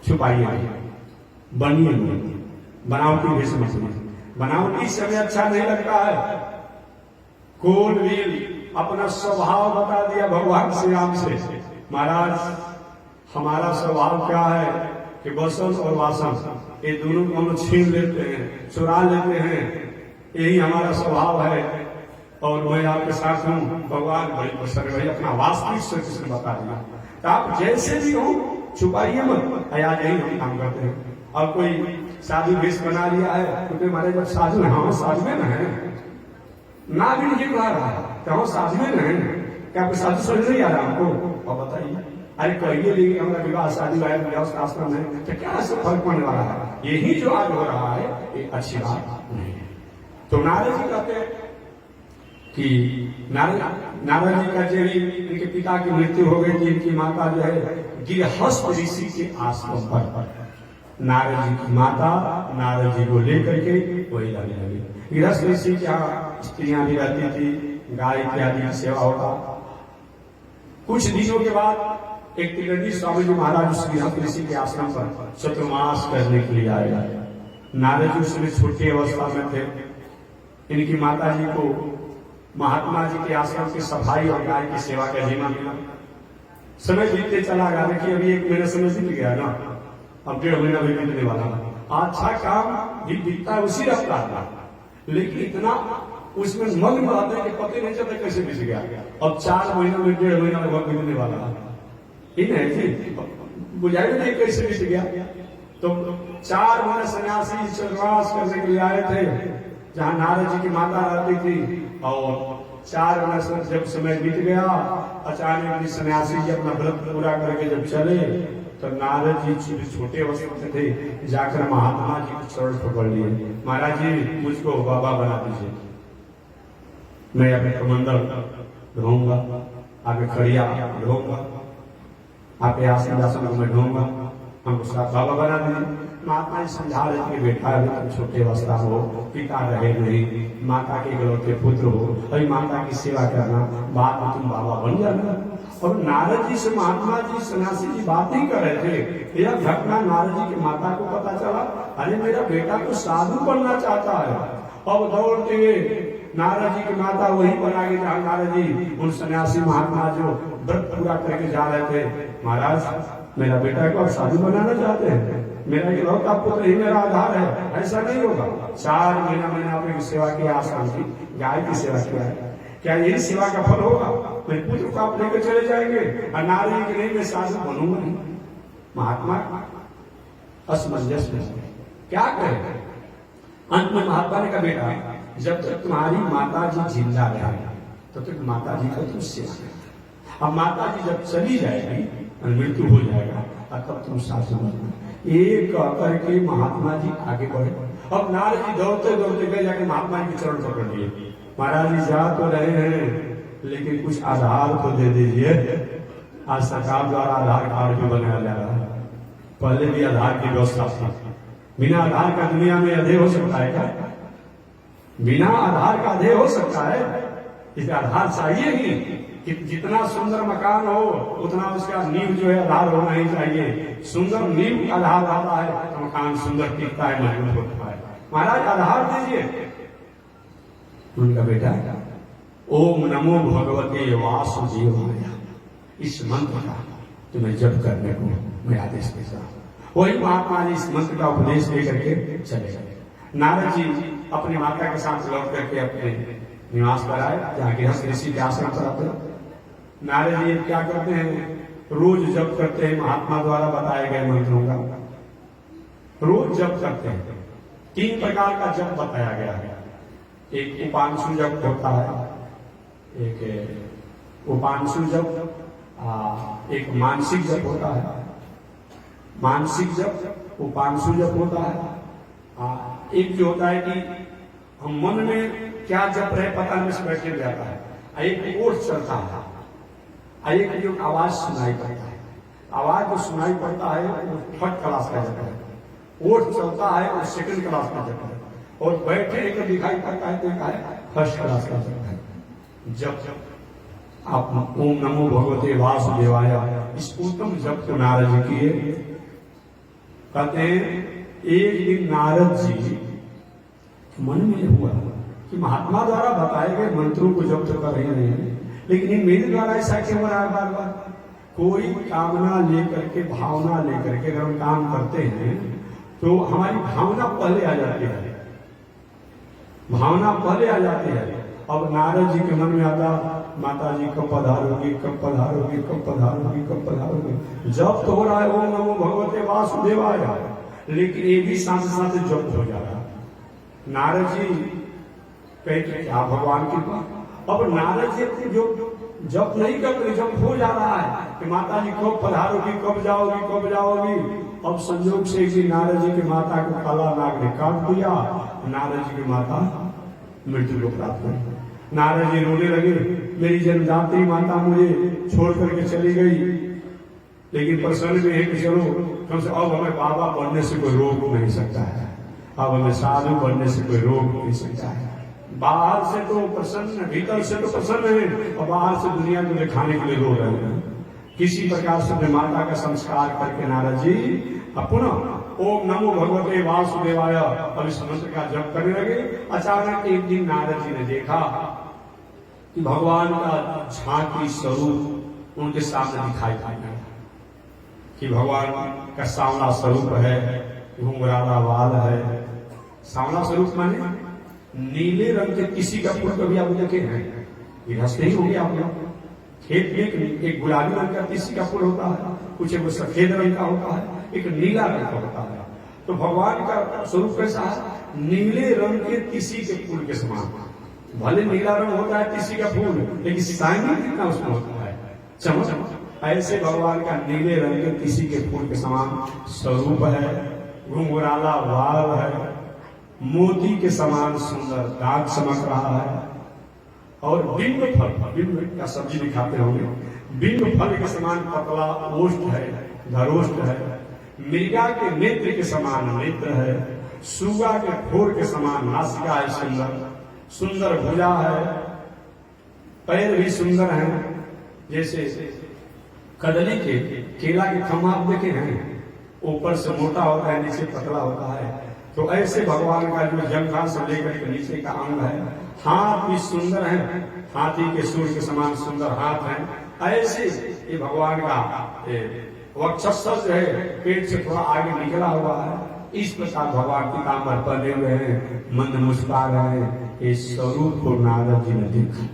छुपाइए नहीं, बनिए नहीं, बनावटी भेष मत बनिए। बनावटी समय अच्छा नहीं लगता है। कोल भी अपना स्वभाव बता दिया भगवान श्री राम से, महाराज हमारा स्वभाव क्या है कि वसन और वासन ये दोनों को हम छीन लेते हैं, चुरा लेते हैं, यही हमारा स्वभाव है। और मैं आपके साथ हूँ। भगवान बड़ी प्रसन्न भाई अपना वास्तविक सत्य बता दिया। तो आप जैसे भी हो छुपाइए मत, आज यही हम काम करते हैं। और कोई साधु भेष बना लिया है, क्योंकि हमारे जब साधु है, हम साधु में है ना भी नहीं कह रहा है, तो हम साधु में है क्या? आपको साधु समझ नहीं आ रहा हमको? और बताइए, अरे कहिए लेकिन हमारा विवाह शादी व्यवस्था आश्रम है, तो क्या सब फर्क पड़ने वाला है? यही जो आज हो रहा है ये अच्छी बात नहीं है। तो नारद जी कहते हैं कि नारद जी का जब इनके पिता की मृत्यु हो गई थी, इनकी माता जो है गृहस्थ ऋषि के आश्रम पर, नारद जी की माता नारद जी को लेकर के वही जाने लगी। गृहस्थ ऋषि के यहाँ स्त्रियां भी रहती थी, गाय इत्यादि की सेवा होता। कुछ दिनों के बाद एक त्रिदंडी स्वामी जी महाराज उस गृहस्थ ऋषि के आश्रम पर चतुर्मास करने के लिए आए। नारद जी उसमें छोटी अवस्था में थे। इनकी माता जी को महात्मा जी के आश्रम की सफाई और गाय की सेवा का जिम्मा मिला। समय बीतते चला गया, देखिए अभी 1 महीना समय बीत गया ना, अब 1.5 महीना भी बीतने वाला। अच्छा काम भी बीतता है उसी रफ्तार का, लेकिन इतना उसमें मग्न रहते हैं कि पता नहीं चलता कैसे बीत गया। अब 4 महीना में 1.5 महीना लगभग बीतने वाला है जी, बुझाई नहीं कैसे बीत गया। तो 4 महीने सन्यासी चरवास करने के लिए आए थे जहां नारद जी की माता रहती थी, और 4 महीने जब समय बीत गया, अचानक सन्यासी जी अपना व्रत पूरा करके जब चले तो नारद जी छोटे अवस्था में थे, जाकर महात्मा जी को चरण पकड़ लिए, महाराज जी मुझको बाबा बना दीजिए, मैं अपने कमंडल ढोऊंगा, आपके खड़िया ढोऊंगा, आपके आसन को मैं ढोऊंगा, हमको साथ बाबा बना दीजिए। महात्मा जी समझा रहे थे, बेटा अभी तुम छोटे अवस्था हो, पिता रहे नहीं, माता के इकलौते पुत्र हो, अभी माता की सेवा करना, बाद में तुम बाबा बन जाना। और नारद जी से महात्मा जी सन्यासी जी बात ही कर रहे थे, यह घटना नारद जी की माता को पता चला, अरे मेरा बेटा तो साधु बनना चाहता है। अब दौड़ते हुए नारद जी की माता वही बना गई जहां नारद जी उन सन्यासी महात्मा जो व्रत पूरा करके जा रहे थे, महाराज मेरा बेटा को आप साधु बनाना चाहते हैं, मेरा इकलौता पुत्र ही मेरा आधार है, ऐसा नहीं होगा। 4 महीना मैंने आपकी सेवा की, आसान की, गाय की सेवा किया है, क्या यही सेवा का फल होगा? मेरे पुत्र को आप लेकर चले जाएंगे और नारी की नहीं मैं साधु बनूंगा नहीं। महात्मा असमंजस में क्या कहे? अंत में महात्मा ने कहा, बेटा जब तक तुम्हारी माता जी जिंदा रहेगी तब तक माता जी का तुम सेवा करना, अब माता जी जब चली जाएगी और मृत्यु हो जाएगा और तब तुम साधु बनना। एक करके महात्मा जी आगे बढ़े। अब नारद जी दौड़ते दौड़ते गए, जाके महात्मा जी के चरण पकड़ लिए, महाराज जी जा तो रहे हैं लेकिन कुछ आधार तो दे दीजिए, आज सरकार द्वारा आधार कार्ड भी बनाया जा रहा है, पहले भी आधार की व्यवस्था थी, बिना आधार का दुनिया में अधेय हो सकता है क्या? बिना आधार का अधेय हो सकता है? इसे आधार चाहिए ही कि जितना सुंदर मकान हो उतना उसका नींव जो है आधार होना ही चाहिए। सुंदर नींव आधार रहता है तो मकान सुंदर टिकता है, मजबूत होता है। महाराज आधार दीजिए। उनका बेटा ओम नमो भगवते वासुदेवाय, इस मंत्र का तुम्हें जप करने को मैं आदेश देता हूं। वही महात्मा जी इस मंत्र का उपदेश लेकर के चले गए। नारद जी अपनी माता के साथ लौट करके अपने निवास पर आए, जहाँ गृहस्थ ऋषि के आश्रम पर आते। नारद जी क्या करते हैं, रोज जप करते हैं महात्मा द्वारा बताए गए मंत्रों का, रोज जप करते हैं। 3 प्रकार का जप बताया गया है। एक उपांशु जप होता है, एक उपांशु जप, एक मानसिक जप होता है। मानसिक जप उपांशु जप होता है। एक जो होता है कि हम मन में क्या जप रहे पता नहीं, बैठे जाता है। एक ओठ चलता है, एक जो आवाज सुनाई पड़ता है, आवाज जो सुनाई पड़ता है वो 3rd क्लास का जप है। ओठ चलता है और 2nd क्लास का जप है, और बैठे एक दिखाई पड़ता है तो है 1st क्लास का जप है। जब आप ओम नमो भगवते वासुदेवाय इस उत्तम जप को नारद जी किए। कहते हैं एक दिन नारद जी मन में हुआ कि महात्मा द्वारा बताए गए मंत्रों को जब तो कर रहे हैं, लेकिन इन मेरे द्वारा ऐसा क्यों हो रहा है बार बार? कोई कामना लेकर के, भावना लेकर के अगर हम काम करते हैं तो हमारी भावना पहले आ जाती है, भावना पहले आ जाती है। अब नारद जी के मन में आता, माता जी कब पधारोगी, कब पधारोगी, कब पधारोगी, कब पधारोगी। जब तो हो रहा है ओम नमो भगवते वासुदेवाय, लेकिन ये भी साथ साथ जप हो जा रहा है। नारद जी कहते क्या भगवान की बात। अब नारद जी जो जप नहीं करते, जब हो जा रहा है कि माता जी कब पधारोगी, कब जाओगी, कब जाओगी। अब संयोग से कि नारद जी की माता को काला नाग ने काट दिया, नारद जी की माता मृत्यु को प्राप्त हुई। नारद जी रोने लगे, मेरी जन्मदात्री माता मुझे छोड़ करके चली गई, लेकिन प्रसन्न में है कि चलो कम से अब हमें बाबा बनने से कोई रोक नहीं सकता है, अब हमें साधु बनने से कोई रोक नहीं सकता है। बाहर से तो प्रसन्न, भीतर से तो प्रसन्न है, और बाहर से दुनिया को दिखाने के लिए रो रहे हैं। किसी प्रकार से अपने माता का संस्कार करके नारद जी पुनः ओम नमो भगवते वासुदेवाय अब इस मंत्र का जप करने लगे। अचानक एक दिन नारद जी ने देखा कि भगवान का झांकी स्वरूप उनके सामने दिखाई पड़ता है। कि भगवान का सांवला स्वरूप है, घुंघराला बाल है। सांवला स्वरूप माने नीले रंग के किसी का फूल कभी आप देखे हैं? गृहस्थ ही होंगे आप लोग। खेत में एक गुलाबी रंग का किसी का फूल होता है, कुछ एक सफेद रंग का होता है, एक नीला रंग का होता है। तो भगवान का स्वरूप कैसा है? नीले रंग के किसी के फूल के समान। भले नीला रंग होता है किसी का फूल, लेकिन शाइनिंग कितना उसमें होता है, चमक। ऐसे भगवान का नीले रंग के किसी के फूल के समान स्वरूप है, घुंघराला बाल है, मोती के समान सुंदर दाग चमक रहा है। और बिंब फल, बिंब का सब्जी दिखाते होंगे, बिंब फल के समान पतला ओष्ठ है, धरोष्ठ है। मृगा के नेत्र के समान नेत्र है, सुगा के ठोर के समान नासिका है, सुंदर सुंदर भुजा है, पैर भी सुंदर हैं। जैसे कदली के केला के खम्भा आप देखे हैं, ऊपर से मोटा होता है, नीचे पतला होता है। तो ऐसे भगवान का जो जंघा से लेकर के नीचे का अंग है, हाथ भी सुंदर है, हाथी के सूर के समान सुंदर हाथ है। ऐसे ये भगवान का वक्षस्थल जो है पेट से थोड़ा आगे निकला हुआ है। इस प्रकार भगवान पीताम्बर पहने हुए हैं, मंद मुस्कुरा रहे हैं। इस स्वरूप को नारद जी ने देखा।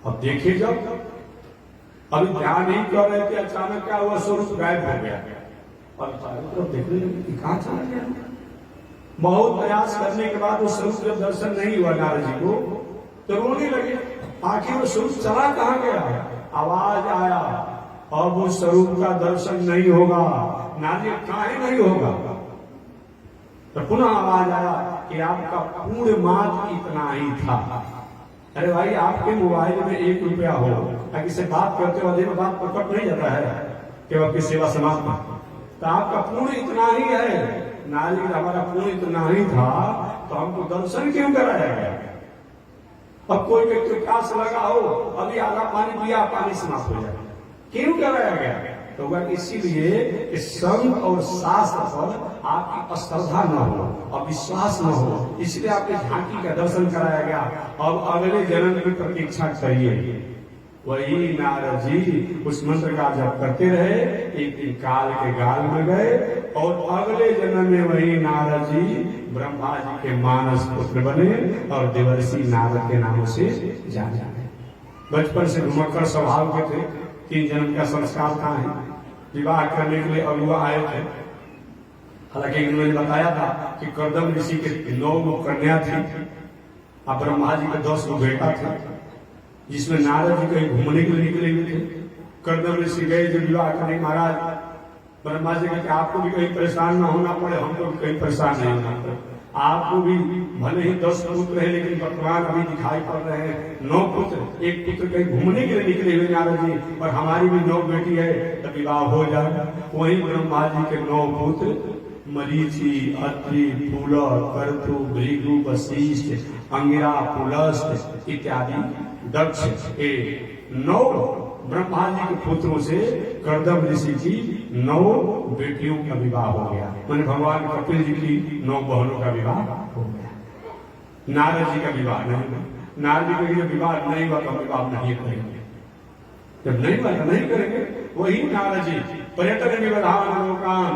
अब देखे जब अभी ध्यान नहीं कर रहे थे, अचानक क्या हुआ, स्वरूप गायब हो गया। और चारों तरफ देखने लगे कहाँ चला गया। बहुत प्रयास करने के बाद वो स्वरूप जब दर्शन नहीं हुआ नारद जी को, तो रोने लगे। आखिर वो स्वरूप चला कहाँ गया? आवाज आया और वो स्वरूप का दर्शन नहीं होगा। नारद जी काहे नहीं होगा? तो पुनः आवाज आया कि आपका पूर्ण मात्र इतना ही था। अरे भाई, आपके मोबाइल में 1 रुपया हो, ताकि से बात करते हो में बात प्रकट नहीं जाता है कि आपकी सेवा समाप्त, तो आपका पूर्ण इतना ही है। नारद हमारा पूर्ण इतना ही था, तो हमको दर्शन क्यों कराया गया? अब कोई व्यक्ति प्यास लगा हो, अभी आधा पानी पिया, पानी समाप्त हो जाए, क्यों कराया गया? तो वह इसीलिए कि संत और शास्त्र पर आपकी श्रद्धा न हो, अविश्वास न हो, इसलिए आपके झांकी का दर्शन कराया गया। अब अगले जन्म की प्रतीक्षा करिए। वही नारद जी उस मंत्र का जप करते रहे। एक दिन काल के गाल में गए और अगले जन्म में वही नारद जी ब्रह्मा जी के मानस पुत्र बने और देवर्षि नारद के नाम से जाने गए। बचपन से घुमक्कड़ स्वभाव के थे। 3 जन्म का संस्कार था है। विवाह करने के लिए अगुआ आए थे। हालांकि उन्होंने बताया था कि कर्दम ऋषि के 9 कन्या थी और ब्रह्मा जी के 10 बेटा थे, जिसमें नारद जी कहीं घूमने के लिए निकले हुए थे। कर्दम ऋषि गए जो विवाह करने, महाराज ब्रह्मा जी कहते आपको भी कहीं परेशान ना होना पड़े, हमको भी कहीं परेशान नहीं होना पड़े। आपको भी भले ही 10 पुत्र है, लेकिन वर्तमान अभी दिखाई पड़ रहे हैं 9 पुत्र। एक पुत्र कहीं घूमने के लिए निकले हुए नारद जी, और हमारी भी 9 बेटी है, तो विवाह हो जाएगा। वही ब्रह्मा जी के 9 पुत्र मरीचि, अत्रि, पुलह, कर्तु, भृगु, वशिष्ठ, अंगिरा, पुलस्त इत्यादि दक्ष, 9 ब्रह्मा जी के पुत्रों से कर्दम ऋषि की 9 बेटियों का विवाह हो गया। मैंने भगवान कपिल जी की 9 बहनों का विवाह हो गया। नारद जी का विवाह नहीं। नारद जी का विवाह नहीं हुआ तो हम विवाह नहीं करेंगे। जब नहीं हुआ तो नहीं करेंगे। वही नारद जी पर्यटन निवधान लोकान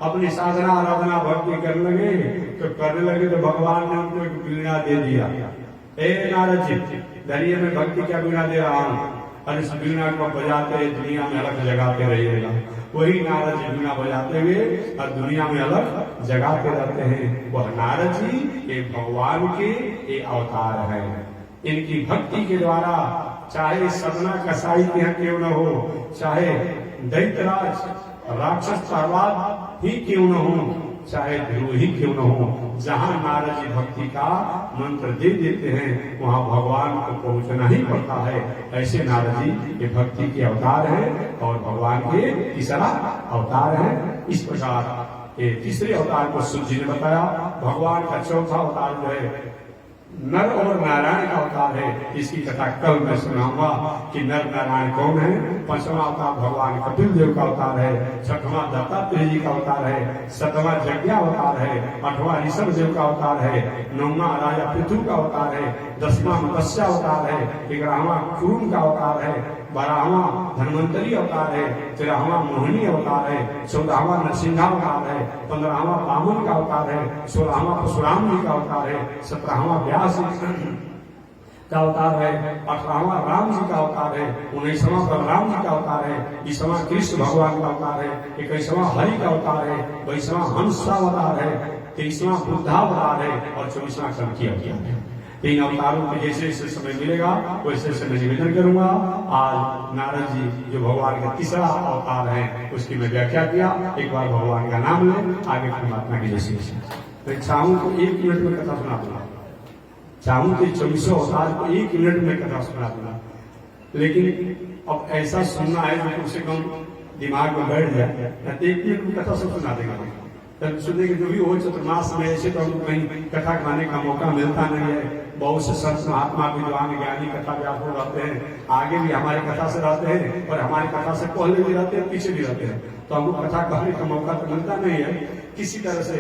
अपनी साधना आराधना भक्ति करने लगे, तो करने लगे तो भगवान ने उनको एक वीणा दे दिया। ए नारद जी, दरिया में भक्ति क्या वीणा दे रहा हूं, और इस वीणा को बजाते दुनिया में अलग जगाते रहिएगा। वही नारद जी वीणा बजाते हुए और दुनिया में अलग जगाते रहते हैं। वह नारद जी ये भगवान के ये अवतार है। इनकी भक्ति के द्वारा चाहे सदना कसाई के यहाँ क्यों न हो, चाहे दैत्यराज राक्षस प्रहलाद ही क्यों न हो, चाहे ध्रुव ही क्यों न हो, जहां नारद जी भक्ति का मंत्र दे देते हैं वहां भगवान को पहुंचना ही पड़ता है। ऐसे नारद जी ये भक्ति के अवतार है और भगवान के तीसरा अवतार है। इस प्रकार ये तीसरे अवतार को सूर्य जी ने बताया। भगवान का चौथा अवतार जो है नर और नारायण का अवतार है। इसकी कथा कल मैं सुनाऊंगा कि नर नारायण कौन है। 5वां अवतार भगवान कपिल देव का अवतार है। 6वां दत्तात्रेय जी का अवतार है। 7वां यज्ञ अवतार है। 8वां ऋषभ देव का अवतार है। 9वां राजा पृथु का अवतार है। 10वां मत्स्य अवतार है। 11वां कुरुम का अवतार है। 12वां धन्वंतरी अवतार है, 13वां मोहिनी अवतार है, 14वां नरसिंहावतार है, 15वां वामन का अवतार है, 16वां परशुराम जी का अवतार है, 17वां व्यास का अवतार है, 18वां राम जी का अवतार है, 19वां बलराम जी का अवतार है, 20वां कृष्ण भगवान का अवतार है, 21वां हरि का अवतार है, 22वां हंस का अवतार है, 23वां बुद्धावतार है और 24वां कल्कि अवतार है। तीन अवतारों के जैसे जैसे समय मिलेगा वैसे वैसे मैं निवेदन करूंगा। आज नारद जी जो भगवान का तीसरा अवतार है उसकी मैं व्याख्या किया। एक बार भगवान का नाम ले, आगे परमात्मा की जैसे मैं चाहूं तो 1 मिनट में कथा सुना दूंगा, चाहूं तो 24 अवतार को 1 मिनट में कथा सुना दूंगा, लेकिन अब ऐसा सुनना है जो कम से कम दिमाग में बैठ जाए, 1 मिनट में कथा सब सुना देगा। तब सुनने के जो भी हो चतुर्मास में ऐसे तो हमको कहीं कथा गाने का मौका मिलता नहीं है। बहुत से संत महात्मा विद्वान ज्ञानी कथा व्यापक रहते हैं, आगे भी हमारी कथा से रहते हैं और हमारी कथा से पहले भी रहते हैं, पीछे भी रहते हैं, तो हमको कथा कहने का मौका तो मिलता नहीं है। किसी तरह से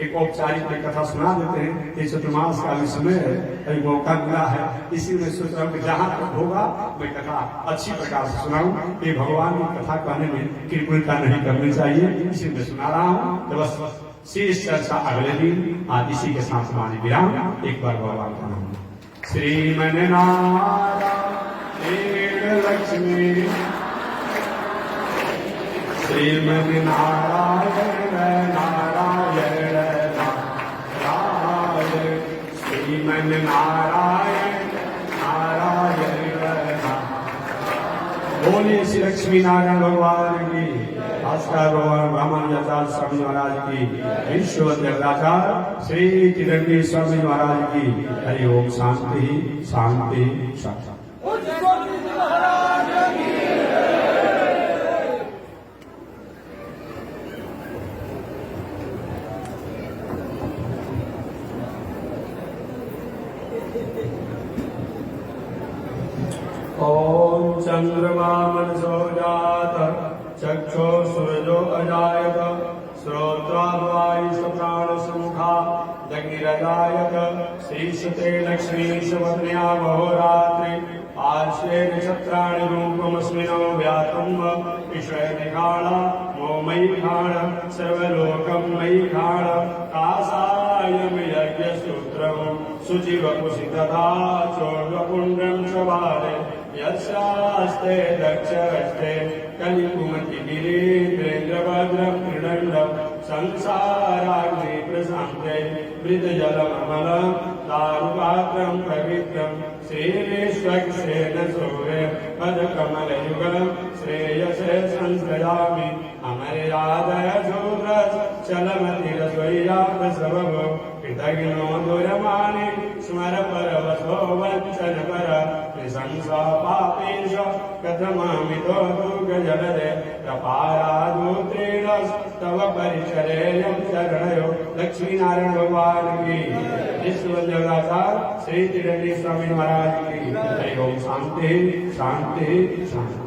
एक औपचारिक में कथा सुना देते हैं। ये चतुर्मास का भी समय है, अभी मौका मिला है, इसी में सोच रहा हूँ कि जहां तक होगा मैं कथा अच्छी प्रकार से सुनाऊं। ये भगवान की कथा कहने में कृपणता नहीं करनी चाहिए, इसी में सुना रहा हूँ। तो बस शेष चर्चा अगले दिन। आज इसी के साथ वाणी विराम। एक बार भगवान का नाम श्रीमन नारायण लक्ष्मी, श्रीमन नारायण नारायण नारायण, श्रीमन नारायण नारायण। बोलिए श्री लक्ष्मी नारायण भगवान की, भास्कर भगवान रामानुजाचार्य स्वामी महाराज की, विश्व देवताचार्य श्री किरणी स्वामी महाराज की। हरि ओम। शांति शांति शांति। ओम चंद्रमा मनसो जात, चक्षो सूरजो अजायत, श्रोत्राद्वायुष प्राणसमुखा दग्निरजायत, श्रीशते लक्ष्मीशवत्न्या महोरात्रि, आश्वे नक्षत्राणि रूपमस्मिनो व्यातं विश्वनिखाण मोमयिखाण सर्वलोकं मयिखाण, कासायं यज्ञसूत्रं शुचिवपुषि तथा चोर्वपुण्ड्रं शवारे, यस्यास्ते दक्षहस्ते कलिकुमति गिरीन्द्रेन्द्रभद्रं त्रिदण्डं, संसाराग्नि प्रशान्ते मृतजलममलं दारुपात्रं पवित्रं, श्रीविश्वक्सेन सूर्य पदकमलयुगलं श्रेयसे संश्रयामि, अमर्यादय शूद्रश्चलमतिरस्वय्याप्रसवभो, कृतघ्नो दुरमाणि स्मर परवशो वञ्चन पर, त्रिशंसा पापेश कथमामितो दुर्गजलदे, कपारादूत्रेण तव परिचरेयं शरणयो। लक्ष्मी नारायण भगवान की, विश्व देवताचार्य श्री किरणी स्वामी महाराज की। हरि ओम। शांति शांति शांति।